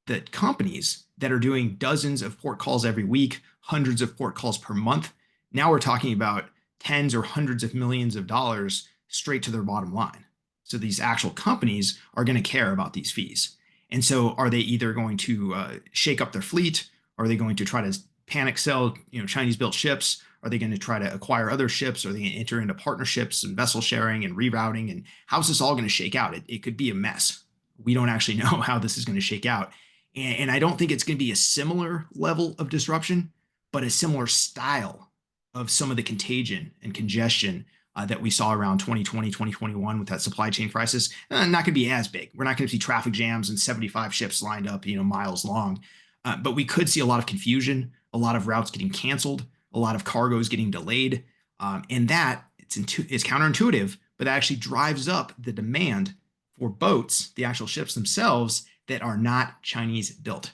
the companies that are doing dozens of port calls every week, hundreds of port calls per month, now we're talking about tens or hundreds of millions of dollars straight to their bottom line. So these actual companies are going to care about these fees. And so are they either going to shake up their fleet? Are they going to try to panic sell, Chinese built ships? Are they going to try to acquire other ships? Are they going to enter into partnerships and vessel sharing and rerouting? And how's this all going to shake out? It could be a mess. We don't actually know how this is going to shake out. And I don't think it's going to be a similar level of disruption, but a similar style of some of the contagion and congestion that we saw around 2020, 2021 with that supply chain crisis. Not going to be as big. We're not going to see traffic jams and 75 ships lined up, miles long. But we could see a lot of confusion, a lot of routes getting canceled, a lot of cargoes getting delayed. And that, it's counterintuitive, but that actually drives up the demand for boats, the actual ships themselves, that are not Chinese built.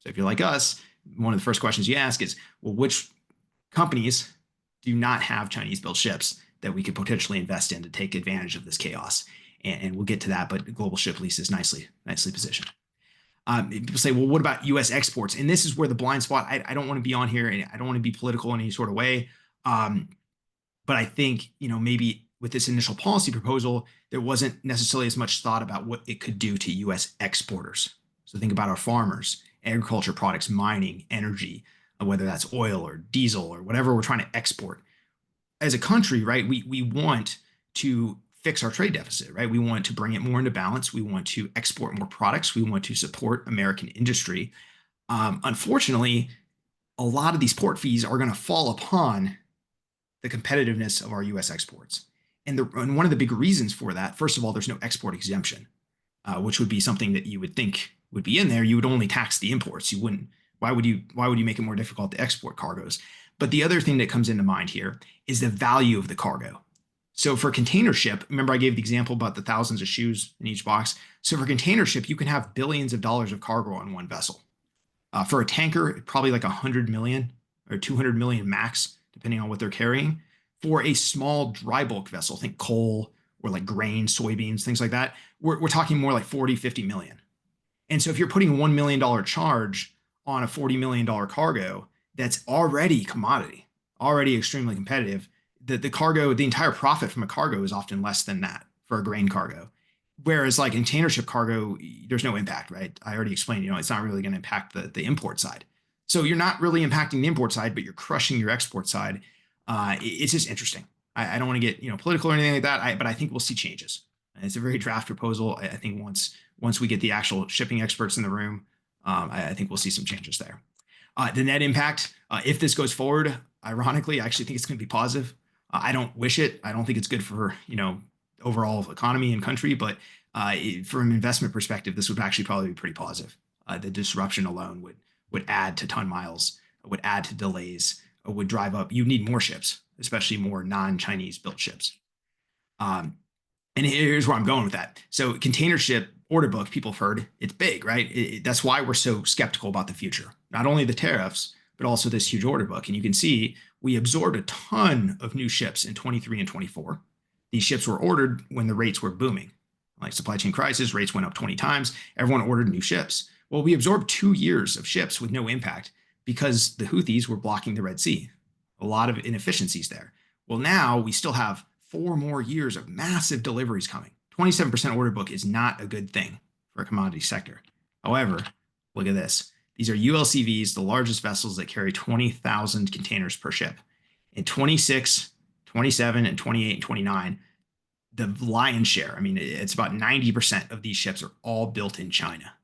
So if you're like us, one of the first questions you ask is, well, which companies do not have Chinese built ships that we could potentially invest in to take advantage of this chaos? And we'll get to that, but Global Ship Lease is nicely positioned. People say, well, what about U.S. exports? And this is where the blind spot, I don't want to be on here, and I don't want to be political in any sort of way. But I think, maybe with this initial policy proposal, there wasn't necessarily as much thought about what it could do to U.S. exporters. So think about our farmers, agriculture products, mining, energy, whether that's oil or diesel or whatever we're trying to export. As a country, right, we want to fix our trade deficit, right? We want to bring it more into balance. We want to export more products. We want to support American industry. Unfortunately, a lot of these port fees are going to fall upon the competitiveness of our U.S. exports. And one of the big reasons for that, first of all, there's no export exemption, which would be something that you would think would be in there. You would only tax the imports. You wouldn't. Why would you make it more difficult to export cargoes? But the other thing that comes into mind here is the value of the cargo. So for container ship, remember I gave the example about the thousands of shoes in each box. So for container ship, you can have billions of dollars of cargo on one vessel. For a tanker, probably like 100 million or 200 million max, depending on what they're carrying. For a small dry bulk vessel, think coal or like grain, soybeans, things like that, we're talking more like 40, 50 million. And so if you're putting $1 million charge on a $40 million cargo, that's already commodity, already extremely competitive. The cargo, the entire profit from a cargo is often less than that for a grain cargo. Whereas like container ship cargo, there's no impact, right? I already explained, it's not really going to impact the import side. So you're not really impacting the import side, but you're crushing your export side. It's just interesting. I don't want to get political or anything like that, but I think we'll see changes. It's a very draft proposal. I think once we get the actual shipping experts in the room, I think we'll see some changes there. The net impact, if this goes forward, ironically, I actually think it's going to be positive. I don't wish it. I don't think it's good for, overall economy and country, but from an investment perspective, this would actually probably be pretty positive. The disruption alone would add to ton miles, would add to delays, would drive up. You need more ships, especially more non-Chinese built ships. And here's where I'm going with that. So container ship order book, people have heard, it's big, right? That's why we're so skeptical about the future. Not only the tariffs, but also this huge order book. And you can see we absorbed a ton of new ships in 23 and 24. These ships were ordered when the rates were booming. Like supply chain crisis, rates went up 20 times. Everyone ordered new ships. Well, we absorbed 2 years of ships with no impact because the Houthis were blocking the Red Sea. A lot of inefficiencies there. Well, now we still have 4 more years of massive deliveries coming. 27% order book is not a good thing for a commodity sector. However, look at this. These are ULCVs, the largest vessels that carry 20,000 containers per ship. In 26, 27, and 28 and 29, the lion's share, I mean, it's about 90% of these ships are all built in China.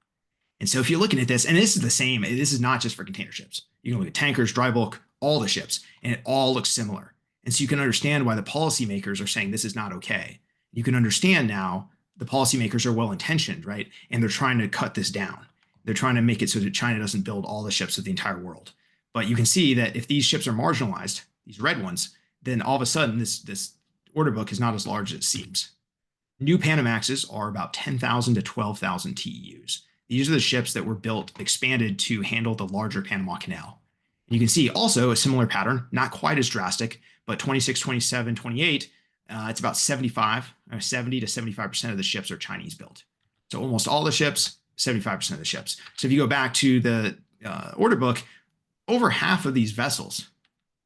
And so if you're looking at this, and this is the same, this is not just for container ships. You can look at tankers, dry bulk, all the ships, and it all looks similar. And so you can understand why the policymakers are saying this is not okay. You can understand now the policymakers are well-intentioned, right? And they're trying to cut this down. They're trying to make it so that China doesn't build all the ships of the entire world. But you can see that if these ships are marginalized, these red ones, then all of a sudden this order book is not as large as it seems. New Panamaxes are about 10,000 to 12,000 TEUs. These are the ships that were built, expanded to handle the larger Panama Canal. And you can see also a similar pattern, not quite as drastic, but 26, 27, 28, it's about 70 to 75% of the ships are Chinese built. So almost all the ships, 75% of the ships. So if you go back to the order book, over half of these vessels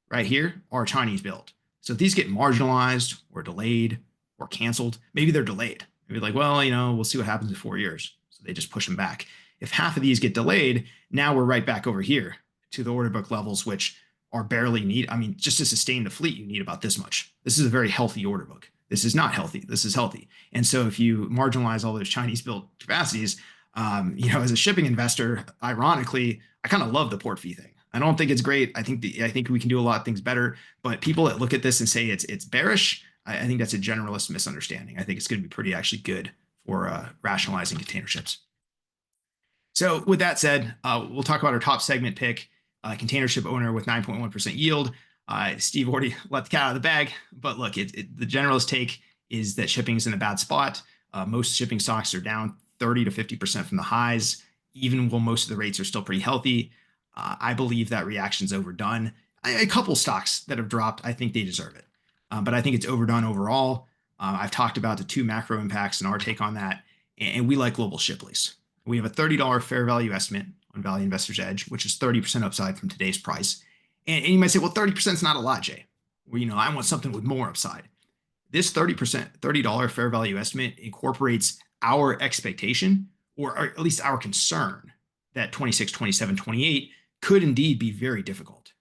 right here are Chinese built. So if these get marginalized or delayed or canceled, maybe they're delayed. Maybe like, well, we'll see what happens in 4 years. So they just push them back. If half of these get delayed, now we're right back over here to the order book levels, which are barely need. I mean, just to sustain the fleet, you need about this much. This is a very healthy order book. This is not healthy. This is healthy. And so if you marginalize all those Chinese built capacities, as a shipping investor, ironically, I kind of love the port fee thing. I don't think it's great. I think we can do a lot of things better. But people that look at this and say it's bearish, I think that's a generalist misunderstanding. I think it's going to be pretty actually good for rationalizing container ships. So with that said, we'll talk about our top segment pick, container ship owner with 9.1% yield. Steve already let the cat out of the bag, but look, the generalist take is that shipping's in a bad spot. Most shipping stocks are down 30 to 50% from the highs, even while most of the rates are still pretty healthy. I believe that reaction's overdone. A couple stocks that have dropped, I think they deserve it. But I think it's overdone overall. I've talked about the 2 macro impacts and our take on that, and we like global ship lease. We have a $30 fair value estimate on Value Investor's Edge, which is 30% upside from today's price. And you might say, well, 30% is not a lot, Jay. Well, I want something with more upside. This $30 fair value estimate incorporates our expectation, or at least our concern, that 26, 27, 28 could indeed be very difficult.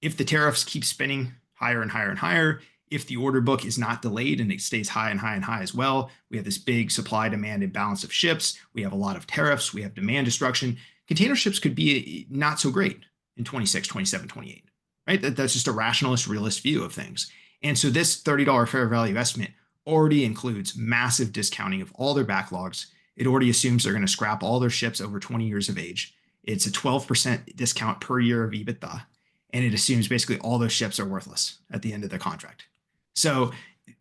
If the tariffs keep spinning higher and higher and higher, if the order book is not delayed and it stays high and high and high as well, we have this big supply-demand imbalance of ships. We have a lot of tariffs. We have demand destruction. Container ships could be not so great in 26, 27, 28, right? That's just a rationalist, realist view of things. And so this $30 fair value estimate already includes massive discounting of all their backlogs. It already assumes they're going to scrap all their ships over 20 years of age. It's a 12% discount per year of EBITDA. And it assumes basically all those ships are worthless at the end of the contract. So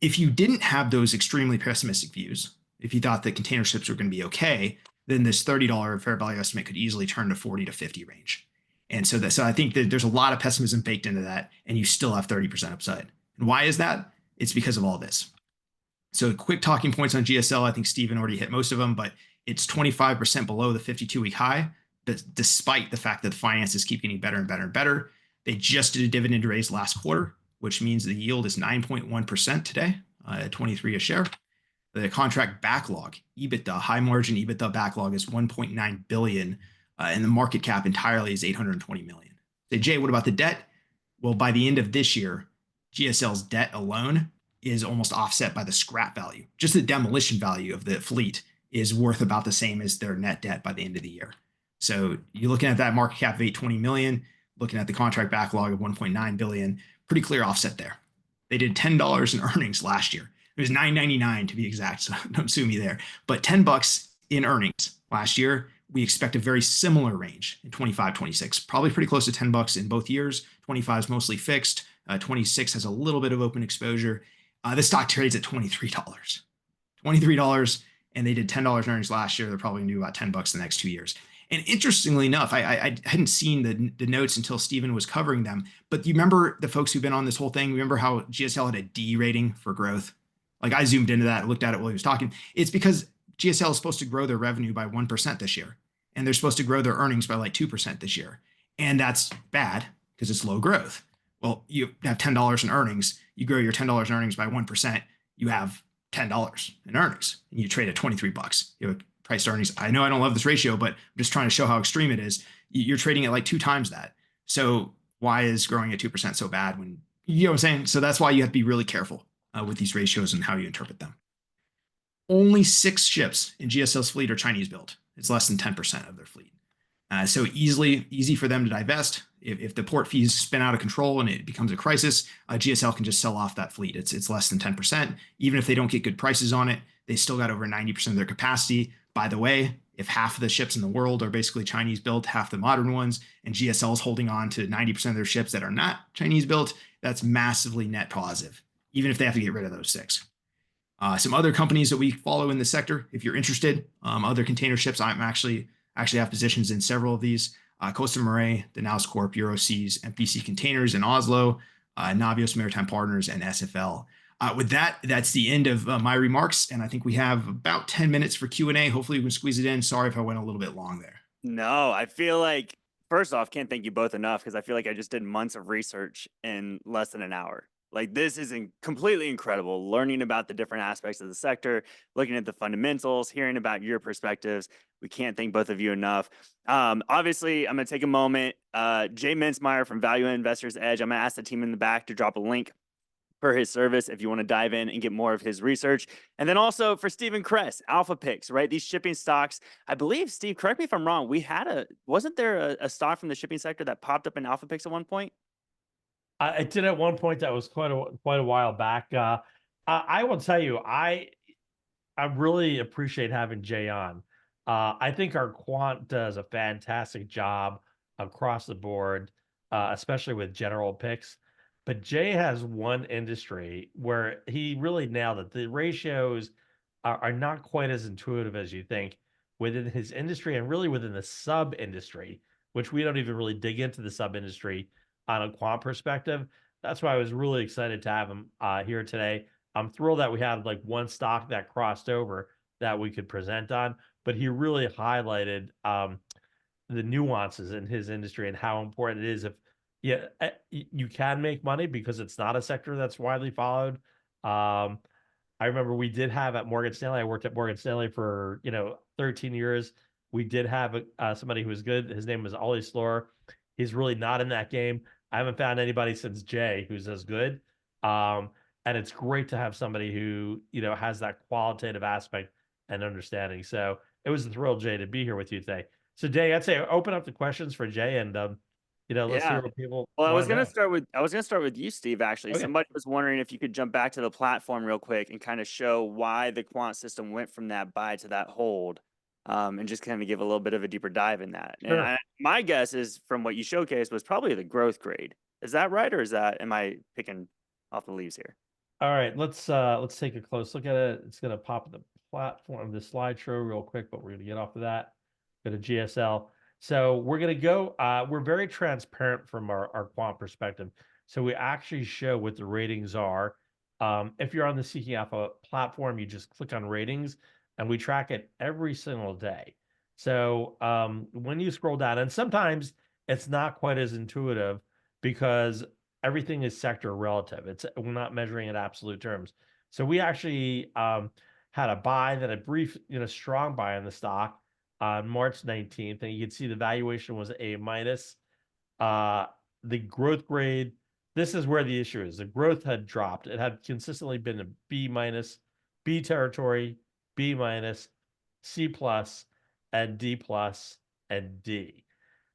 if you didn't have those extremely pessimistic views, if you thought that container ships were going to be okay, then this $30 fair value estimate could easily turn to 40 to 50 range. And so I think that there's a lot of pessimism baked into that, and you still have 30% upside. And why is that? It's because of all this. So quick talking points on GSL. I think Steven already hit most of them, but it's 25% below the 52-week high, despite the fact that the finances keep getting better and better and better. They just did a dividend raise last quarter, which means the yield is 9.1% today at 23 a share. The contract backlog, EBITDA, high margin EBITDA backlog is 1.9 billion, and the market cap entirely is 820 million. Say, Jay, what about the debt? Well, by the end of this year, GSL's debt alone is almost offset by the scrap value. Just the demolition value of the fleet is worth about the same as their net debt by the end of the year. So you're looking at that market cap of 820 million, looking at the contract backlog of 1.9 billion, pretty clear offset there. They did $10 in earnings last year. It was $9.99 to be exact, so don't sue me there. But $10 in earnings last year. We expect a very similar range in 25, 26, probably pretty close to $10 in both years. 25 is mostly fixed. 26 has a little bit of open exposure. The stock trades at $23. $23, and they did $10 in earnings last year. They're probably going to do about $10 the next 2 years. And interestingly enough, I hadn't seen the notes until Stephen was covering them. But you remember the folks who've been on this whole thing? Remember how GSL had a D rating for growth? Like I zoomed into that, looked at it while he was talking. It's because GSL is supposed to grow their revenue by 1% this year, and they're supposed to grow their earnings by like 2% this year. And that's bad because it's low growth. Well, you have $10 in earnings. You grow your $10 in earnings by 1%. You have $10 in earnings, and you trade at $23. You have price to earnings. I know I don't love this ratio, but I'm just trying to show how extreme it is. You're trading at like 2 times that. So why is growing at 2% so bad when, you know what I'm saying? So that's why you have to be really careful with these ratios and how you interpret them. Only 6 ships in GSL's fleet are Chinese built. It's less than 10% of their fleet. So easy for them to divest. If the port fees spin out of control and it becomes a crisis, GSL can just sell off that fleet. It's less than 10%. Even if they don't get good prices on it, they still got over 90% of their capacity. By the way, if half of the ships in the world are basically Chinese built, half the modern ones, and GSL is holding on to 90% of their ships that are not Chinese built, that's massively net positive, even if they have to get rid of those 6. Some other companies that we follow in the sector, if you're interested, other container ships, I'm actually have positions in several of these. Costa Mare, Danaus Corp, Euroseas, MPC Containers in Oslo, Navios Maritime Partners, and SFL. With that, that's the end of my remarks, and I think we have about 10 minutes for Q&A. Hopefully we can squeeze it in. Sorry if I went a little bit long there. No, I feel like, first off, can't thank you both enough because I feel like I just did months of research in less than an hour. Like this is completely incredible, learning about the different aspects of the sector, looking at the fundamentals, hearing about your perspectives. We can't thank both of you enough. Obviously, I'm going to take a moment. Jay Mintzmyer from Value Investors Edge, I'm going to ask the team in the back to drop a link for his service if you want to dive in and get more of his research. And then also for Stephen Cress, Alpha Picks, right? These shipping stocks, I believe, Steve, correct me if I'm wrong, wasn't there a stock from the shipping sector that popped up in Alpha Picks at one point? I did at one point. That was quite a while back. I will tell you, I really appreciate having Jay on. I think our quant does a fantastic job across the board, especially with general picks. But Jay has one industry where he really nailed it. The ratios are not quite as intuitive as you think within his industry and really within the sub industry, which we don't even really dig into the sub industry on a quant perspective. That's why I was really excited to have him here today. I'm thrilled that we had like one stock that crossed over that we could present on, but he really highlighted the nuances in his industry and how important it is. If you can make money because it's not a sector that's widely followed. I remember we did have at Morgan Stanley. I worked at Morgan Stanley for 13 years. We did have somebody who was good. His name was Ollie Slor. He's really not in that game. I haven't found anybody since Jay who's as good. And it's great to have somebody who, has that qualitative aspect and understanding. So it was a thrill, Jay, to be here with you today. So Jay, I'd say open up the questions for Jay and, let's hear what people. Well, I was wanna going know. to start with you, Steve, actually. Okay. Somebody was wondering if you could jump back to the platform real quick and kind of show why the quant system went from that buy to that hold. And just kind of give a little bit of a deeper dive in that. Sure. And my guess is from what you showcased was probably the growth grade. Is that right? Or am I picking off the leaves here? All right, let's take a close look at it. It's going to pop up the platform, the slideshow real quick, but we're going to get off of that. Go to GSL. So we're going to go, we're very transparent from our quant perspective. So we actually show what the ratings are. If you're on the Seeking Alpha platform, you just click on ratings and we track it every single day. So when you scroll down, and sometimes it's not quite as intuitive because everything is sector relative. We're not measuring in absolute terms. So we actually had a buy, then a brief, strong buy on the stock on March 19th, and you can see the valuation was A minus. The growth grade, this is where the issue is. The growth had dropped. It had consistently been a B minus, B territory, B minus, C plus, and D plus, and D.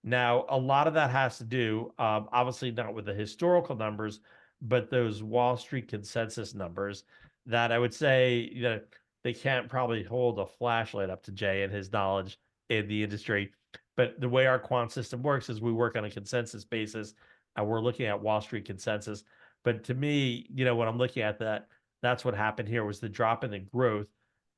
Now, a lot of that has to do, obviously not with the historical numbers, but those Wall Street consensus numbers that I would say, they can't probably hold a flashlight up to Jay and his knowledge in the industry. But the way our quant system works is we work on a consensus basis, and we're looking at Wall Street consensus. But to me, when I'm looking at that, that's what happened here was the drop in the growth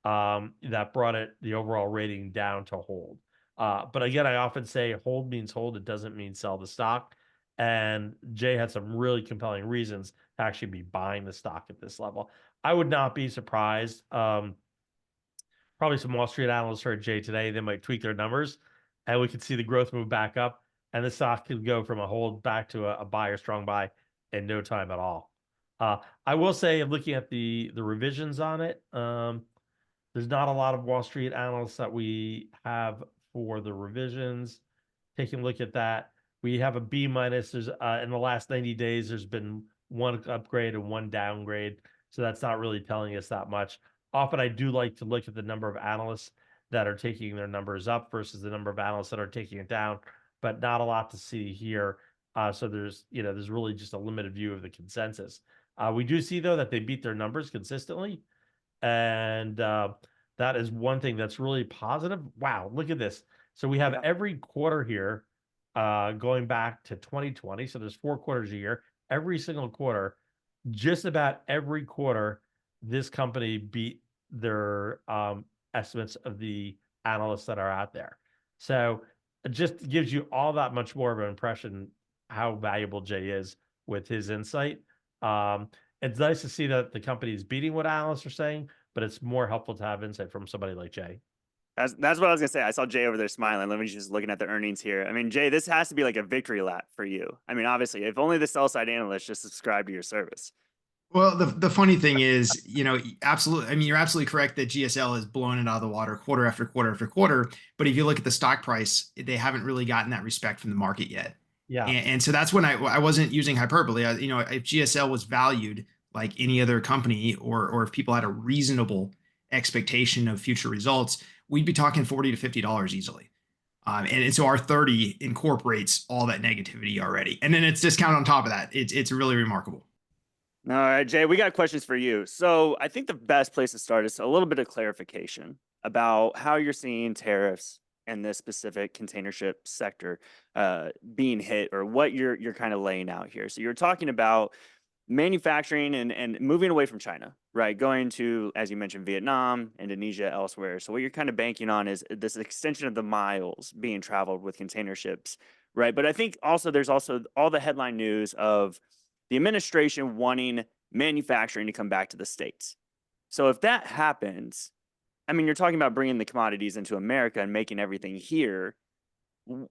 that brought the overall rating down to hold. But again, I often say hold means hold. It doesn't mean sell the stock. And Jay had some really compelling reasons to actually be buying the stock at this level. I would not be surprised. Probably some Wall Street analysts heard Jay today. They might tweak their numbers, and we could see the growth move back up, and the stock could go from a hold back to a buy or strong buy in no time at all. I will say, I'm looking at the revisions on it. There's not a lot of Wall Street analysts that we have for the revisions. Taking a look at that, we have a B minus. There's in the last 90 days, there's been one upgrade and one downgrade. So that's not really telling us that much. Often I do like to look at the number of analysts that are taking their numbers up versus the number of analysts that are taking it down, but not a lot to see here. So there's really just a limited view of the consensus. We do see though that they beat their numbers consistently. And that is one thing that's really positive. Wow, look at this. So we have every quarter here going back to 2020. So there's 4 quarters a year. Every single quarter, just about every quarter, this company beat their estimates of the analysts that are out there. So it just gives you all that much more of an impression how valuable Jay is with his insight. It's nice to see that the company is beating what analysts are saying, but it's more helpful to have insight from somebody like Jay. That's what I was gonna say. I saw Jay over there smiling. Let me just looking at the earnings here. I mean, Jay, this has to be like a victory lap for you. I mean, obviously, if only the sell side analysts just subscribe to your service. Well, the funny thing is, absolutely. I mean, you're absolutely correct that GSL has blown it out of the water quarter after quarter after quarter. But if you look at the stock price, they haven't really gotten that respect from the market yet. Yeah. And so that's when I wasn't using hyperbole. If GSL was valued like any other company, or if people had a reasonable expectation of future results, we'd be talking $40 to $50 easily. And so our 30 incorporates all that negativity already. And then it's discount on top of that. It's really remarkable. All right, Jay, we got questions for you. So I think the best place to start is a little bit of clarification about how you're seeing tariffs and this specific container ship sector being hit, or what you're kind of laying out here. So you're talking about manufacturing and moving away from China, right? Going to, as you mentioned, Vietnam, Indonesia, elsewhere. So what you're kind of banking on is this extension of the miles being traveled with container ships, right? But I think also there's also all the headline news of the administration wanting manufacturing to come back to the States. So if that happens, I mean, you're talking about bringing the commodities into America and making everything here.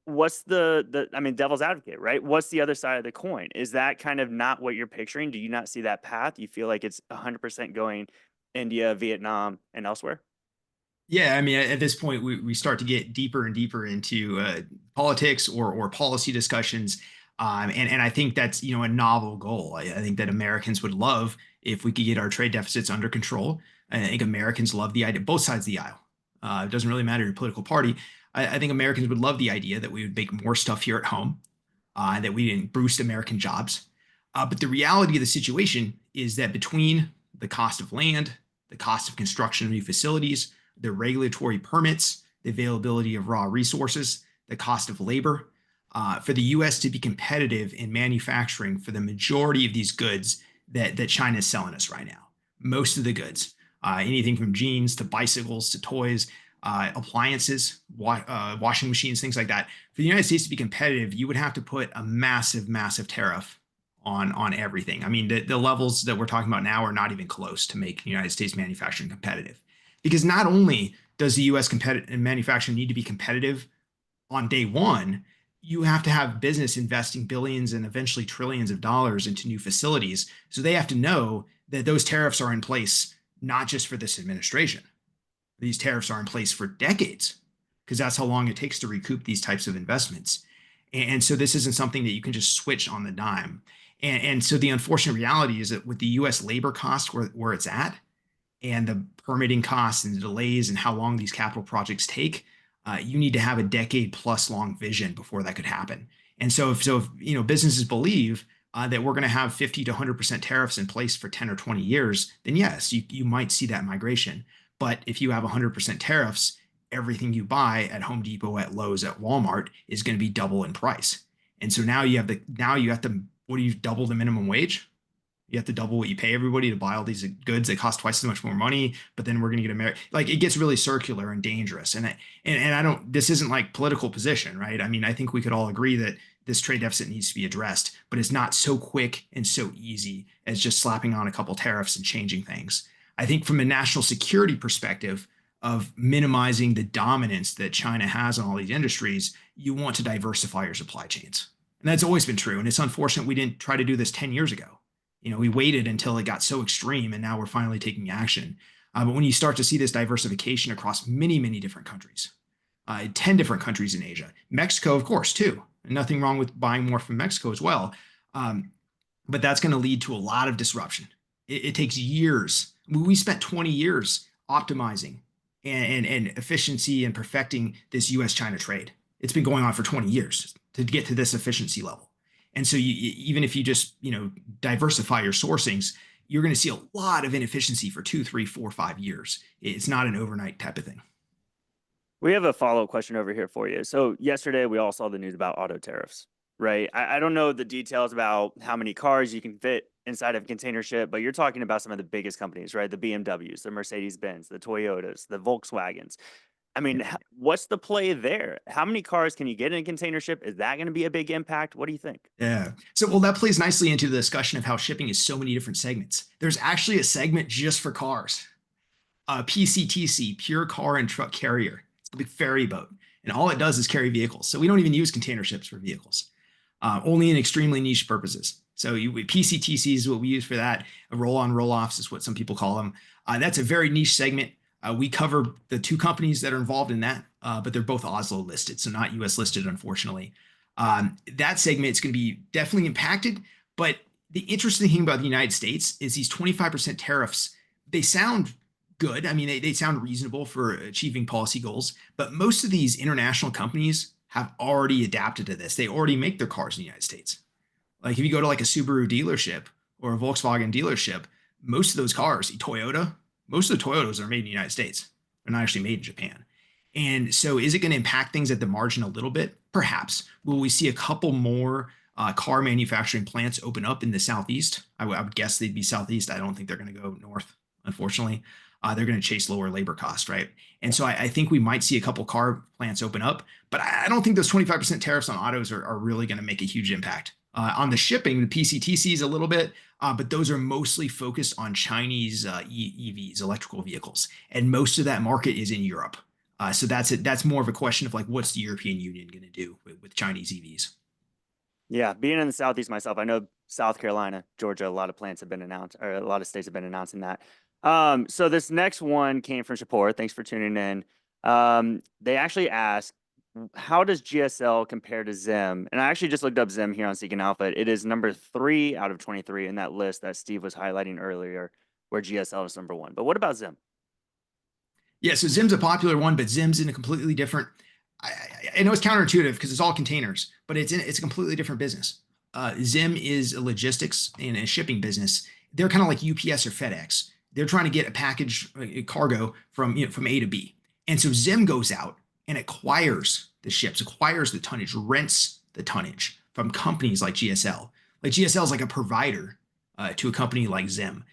What's I mean, devil's advocate, right? What's the other side of the coin? Is that kind of not what you're picturing? Do you not see that path? You feel like it's 100% going India, Vietnam, and elsewhere? Yeah, I mean, at this point, we start to get deeper and deeper into politics or policy discussions. And I think that's, a novel goal. I think that Americans would love if we could get our trade deficits under control. I think Americans love the idea, both sides of the aisle. It doesn't really matter your political party. I think Americans would love the idea that we would make more stuff here at home, that we didn't boost American jobs. But the reality of the situation is that between the cost of land, the cost of construction of new facilities, the regulatory permits, the availability of raw resources, the cost of labor, for the U.S. to be competitive in manufacturing for the majority of these goods that China is selling us right now, most of the goods, anything from jeans to bicycles to toys, appliances, washing machines, things like that. For the United States to be competitive, you would have to put a massive, massive tariff on everything. I mean, the levels that we're talking about now are not even close to make United States manufacturing competitive. Because not only does the U.S. manufacturing need to be competitive on day one, you have to have business investing billions and eventually trillions of dollars into new facilities. So they have to know that those tariffs are in place, not just for this administration. These tariffs are in place for decades, because that's how long it takes to recoup these types of investments. And so this isn't something that you can just switch on the dime. And so the unfortunate reality is that with the U.S. labor cost where it's at, and the permitting costs and the delays and how long these capital projects take, you need to have a decade plus long vision before that could happen. And so if businesses believe that we're going to have 50 to 100% tariffs in place for 10 or 20 years, then yes, you might see that migration. But if you have 100% tariffs, everything you buy at Home Depot, at Lowe's, at Walmart is going to be double in price. And so now you have to, what do you double the minimum wage? You have to double what you pay everybody to buy all these goods that cost twice as much more money, but then we're going to get America. Like, it gets really circular and dangerous. And I don't, this isn't like political position, right? I mean, I think we could all agree that this trade deficit needs to be addressed, but it's not so quick and so easy as just slapping on a couple tariffs and changing things. I think from a national security perspective of minimizing the dominance that China has on all these industries, you want to diversify your supply chains. And that's always been true. And it's unfortunate we didn't try to do this 10 years ago. We waited until it got so extreme, and now we're finally taking action. But when you start to see this diversification across many, many different countries, 10 different countries in Asia, Mexico, of course, too. And nothing wrong with buying more from Mexico as well. But that's going to lead to a lot of disruption. It takes years. We spent 20 years optimizing and efficiency and perfecting this U.S.-China trade. It's been going on for 20 years to get to this efficiency level. And so even if you just, diversify your sourcings, you're going to see a lot of inefficiency for 2, 3, 4, 5 years. It's not an overnight type of thing. We have a follow-up question over here for you. So yesterday we all saw the news about auto tariffs, right? I don't know the details about how many cars you can fit inside of a container ship, but you're talking about some of the biggest companies, right? The BMWs, the Mercedes-Benz, the Toyotas, the Volkswagens. I mean, what's the play there? How many cars can you get in a container ship? Is that going to be a big impact? What do you think? Yeah. So, well, that plays nicely into the discussion of how shipping is so many different segments. There's actually a segment just for cars. PCTC, Pure Car and Truck Carrier. It's a big ferry boat. And all it does is carry vehicles. So we don't even use container ships for vehicles, only in extremely niche purposes. So PCTC is what we use for that. Roll-on, roll-offs is what some people call them. That's a very niche segment. We cover the 2 companies that are involved in that, but they're both Oslo listed, so not US listed, unfortunately. That segment is going to be definitely impacted. But the interesting thing about the United States is these 25% tariffs, they sound good. I mean, they sound reasonable for achieving policy goals. But most of these international companies have already adapted to this. They already make their cars in the United States. Like if you go to like a Subaru dealership or a Volkswagen dealership, most of those cars, most of the Toyotas are made in the United States. They're not actually made in Japan. And so is it going to impact things at the margin a little bit? Perhaps. Will we see a couple more car manufacturing plants open up in the Southeast? I would guess they'd be Southeast. I don't think they're going to go north, unfortunately. They're going to chase lower labor costs, right? And so I think we might see a couple car plants open up, but I don't think those 25% tariffs on autos are really going to make a huge impact. On the shipping, the PCTCs a little bit, but those are mostly focused on Chinese EVs, electrical vehicles. And most of that market is in Europe. So that's more of a question of like, what's the European Union going to do with Chinese EVs? Yeah, being in the Southeast myself, I know South Carolina, Georgia, a lot of plants have been announced, or a lot of states have been announcing that. So this next one came from Shapur. Thanks for tuning in. They actually asked, how does GSL compare to Zim? And I actually just looked up Zim here on Seeking Alpha. It is number 3 out of 23 in that list that Steve was highlighting earlier, where GSL is number 1. But what about Zim? Yeah, so Zim's a popular one, but Zim's in a completely different. I know it's counterintuitive because it's all containers, but it's a completely different business. Zim is a logistics and a shipping business. They're kind of like UPS or FedEx. They're trying to get a package, a cargo from A to B. And so Zim goes out and acquires the ships, acquires the tonnage, rents the tonnage from companies like GSL. Like GSL is like a provider to a company like Zim.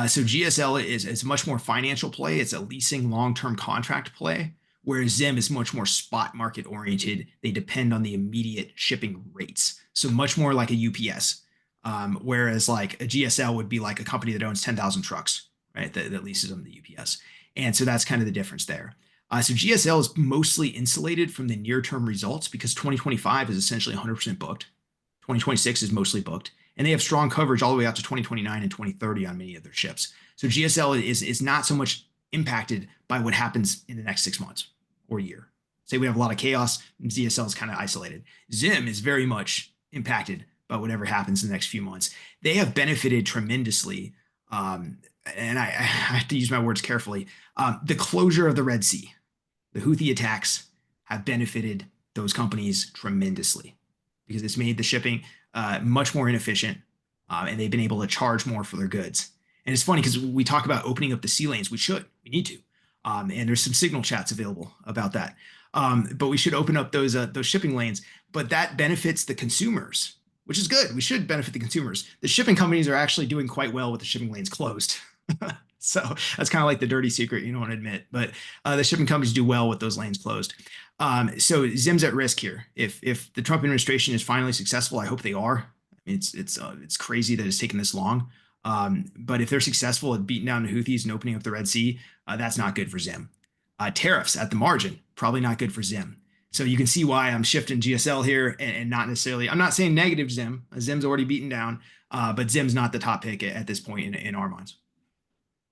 So GSL is much more financial play. It's a leasing long-term contract play, whereas Zim is much more spot market oriented. They depend on the immediate shipping rates. So much more like a UPS, whereas like a GSL would be like a company that owns 10,000 trucks, right? That leases them the UPS. And so that's kind of the difference there. So GSL is mostly insulated from the near-term results because 2025 is essentially 100% booked. 2026 is mostly booked. And they have strong coverage all the way out to 2029 and 2030 on many of their ships. So GSL is not so much impacted by what happens in the next 6 months or year. Say we have a lot of chaos, and GSL is kind of isolated. Zim is very much impacted by whatever happens in the next few months. They have benefited tremendously, and I have to use my words carefully. The closure of the Red Sea, the Houthi attacks have benefited those companies tremendously. because it's made the shipping much more inefficient, and they've been able to charge more for their goods. And it's funny because we talk about opening up the sea lanes. We need to. And there's some signal chats available about that. But we should open up those shipping lanes. But that benefits the consumers, which is good. We should benefit the consumers. The shipping companies are actually doing quite well with the shipping lanes closed. So that's kind of like the dirty secret you don't want to admit. But the shipping companies do well with those lanes closed. So Zim's at risk here. If the Trump administration is finally successful, I hope they are. I mean, it's crazy that it's taken this long. But if they're successful at beating down the Houthis and opening up the Red Sea, that's not good for Zim. Tariffs at the margin, probably not good for Zim. So you can see why I'm shifting GSL here and not necessarily, I'm not saying negative Zim. Zim's already beaten down, but Zim's not the top pick at this point in our minds.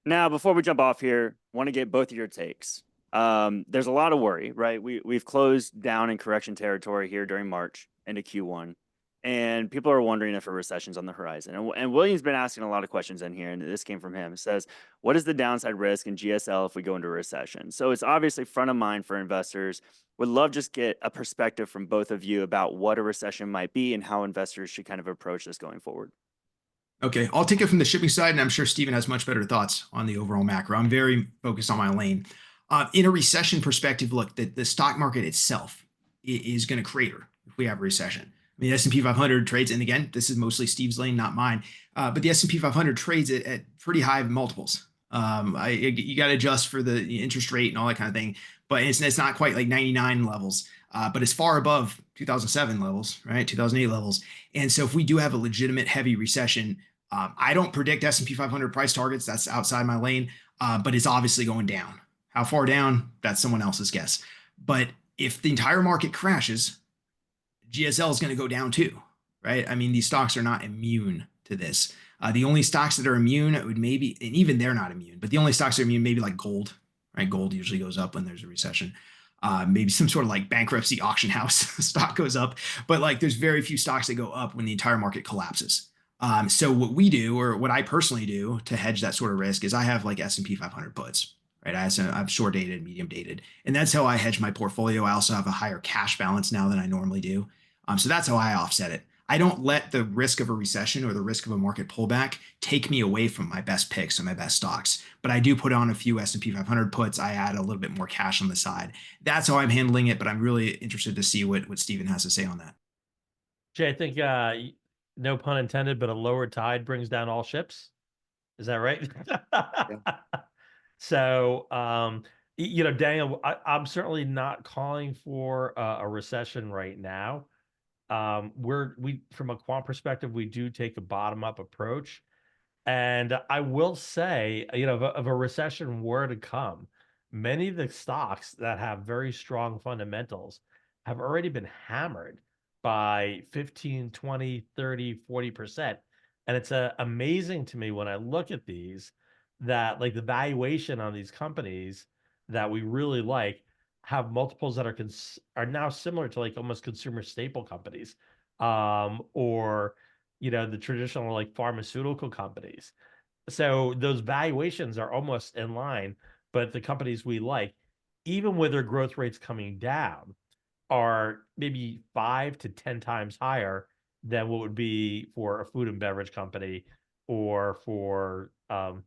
Now, before we jump off here, want to get both of your takes. There's a lot of worry, right? We've closed down in correction territory here during March into Q1. And people are wondering if a recession's on the horizon. And William's been asking a lot of questions in here, and this came from him. It says, what is the downside risk in GSL if we go into a recession? So it's obviously front of mind for investors. Would love just get a perspective from both of you about what a recession might be and how investors should kind of approach this going forward. Okay, I'll take it from the shipping side, and I'm sure Steven has much better thoughts on the overall macro. I'm very focused on my lane. In a recession perspective, look, the stock market itself is going to crater if we have a recession. I mean, the S&P 500 trades, and again, this is mostly Steve's lane, not mine, but the S&P 500 trades at pretty high multiples. You got to adjust for the interest rate and all that kind of thing, but it's not quite like 99 levels, but it's far above 2007 levels, right? 2008 levels. And so if we do have a legitimate heavy recession, I don't predict S&P 500 price targets. That's outside my lane, but it's obviously going down. How far down? That's someone else's guess. But if the entire market crashes, GSL is going to go down too, right? I mean, these stocks are not immune to this. The only stocks that are immune would maybe, and even they're not immune, but the only stocks that are immune, maybe like gold, right? Gold usually goes up when there's a recession. Maybe some sort of like bankruptcy auction house stock goes up, but like there's very few stocks that go up when the entire market collapses. So what we do, or what I personally do to hedge that sort of risk, is I have like S&P 500 puts. Right, I've short dated, medium dated, and that's how I hedge my portfolio. I also have a higher cash balance now than I normally do. So that's how I offset it. I don't let the risk of a recession or the risk of a market pullback take me away from my best picks and my best stocks. But I do put on a few S&P 500 puts. I add a little bit more cash on the side. That's how I'm handling it, but I'm really interested to see what Steven has to say on that. Jay, I think, no pun intended, but a lower tide brings down all ships. Is that right? Yeah. So, Daniel, I'm certainly not calling for a recession right now. From a quant perspective, we do take a bottom up approach. And I will say, if a recession were to come, many of the stocks that have very strong fundamentals have already been hammered by 15, 20, 30, 40%. And it's amazing to me when I look at these that like the valuation on these companies that we really like have multiples that are now similar to like almost consumer staple companies, or the traditional like pharmaceutical companies. So those valuations are almost in line, but the companies we like, even with their growth rates coming down, are maybe 5 to 10 times higher than what would be for a food and beverage company or for an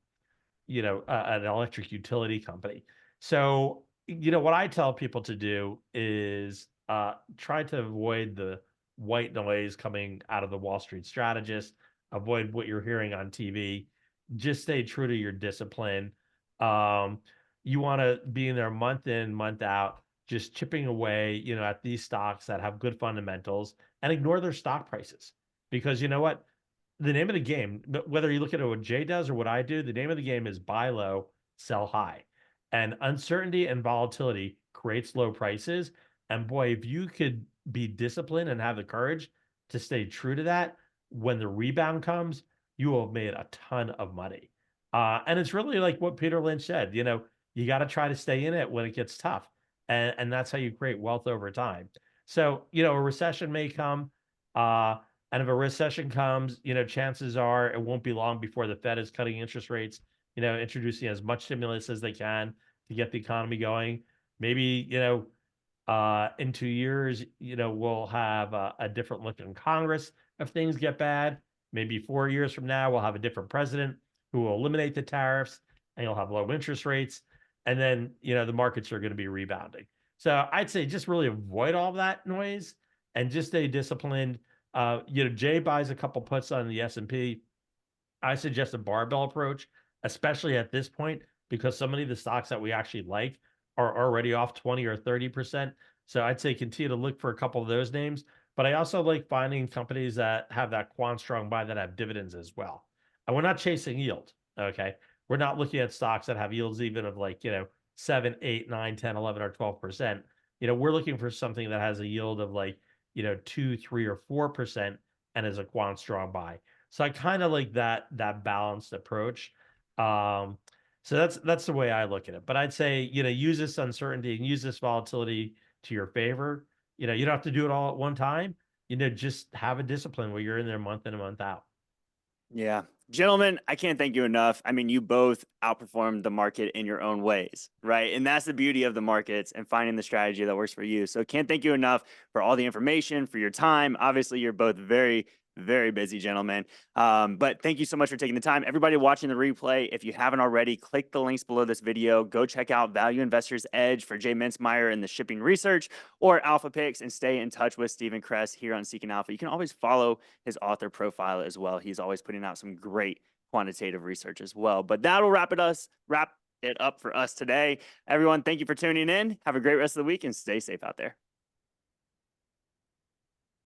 electric utility company. So, what I tell people to do is try to avoid the white noise coming out of the Wall Street strategist, avoid what you're hearing on TV, just stay true to your discipline. You want to be in there month in, month out, just chipping away, at these stocks that have good fundamentals and ignore their stock prices. Because you know what? The name of the game, whether you look at what Jay does or what I do, the name of the game is buy low, sell high. And uncertainty and volatility creates low prices. And boy, if you could be disciplined and have the courage to stay true to that, when the rebound comes, you will have made a ton of money. And it's really like what Peter Lynch said, you got to try to stay in it when it gets tough. And that's how you create wealth over time. So, a recession may come. And if a recession comes, chances are it won't be long before the Fed is cutting interest rates, introducing as much stimulus as they can to get the economy going. Maybe, In 2 years, we'll have a different look in Congress if things get bad. Maybe 4 years from now, we'll have a different president who will eliminate the tariffs, and you'll have low interest rates. And then, the markets are going to be rebounding. So I'd say just really avoid all that noise and just stay disciplined. Jay buys a couple puts on the S&P. I suggest a barbell approach, especially at this point, because so many of the stocks that we actually like are already off 20 or 30%. So I'd say continue to look for a couple of those names. But I also like finding companies that have that quant strong buy that have dividends as well. And we're not chasing yield. Okay. We're not looking at stocks that have yields even of 7, 8, 9, 10, 11, or 12%. We're looking for something that has a yield of 2, 3, or 4% and is a quant strong buy. So I kind of like that balanced approach. Um, so that's the way I look at it. But I'd say, use this uncertainty and use this volatility to your favor. You don't have to do it all at one time. Just have a discipline where you're in there month in and month out. Yeah. Gentlemen, I can't thank you enough. I mean, you both outperformed the market in your own ways, right? And that's the beauty of the markets and finding the strategy that works for you. So can't thank you enough for all the information, for your time. Obviously, you're both very, very busy gentlemen. But thank you so much for taking the time. Everybody watching the replay, if you haven't already, click the links below this video. Go check out Value Investor's Edge for J Mintzmyer in the shipping research, or Alpha Picks, and stay in touch with Stephen Cress here on Seeking Alpha. You can always follow his author profile as well. He's always putting out some great quantitative research as well. But that'll wrap it up for us today. Everyone, thank you for tuning in. Have a great rest of the week and stay safe out there.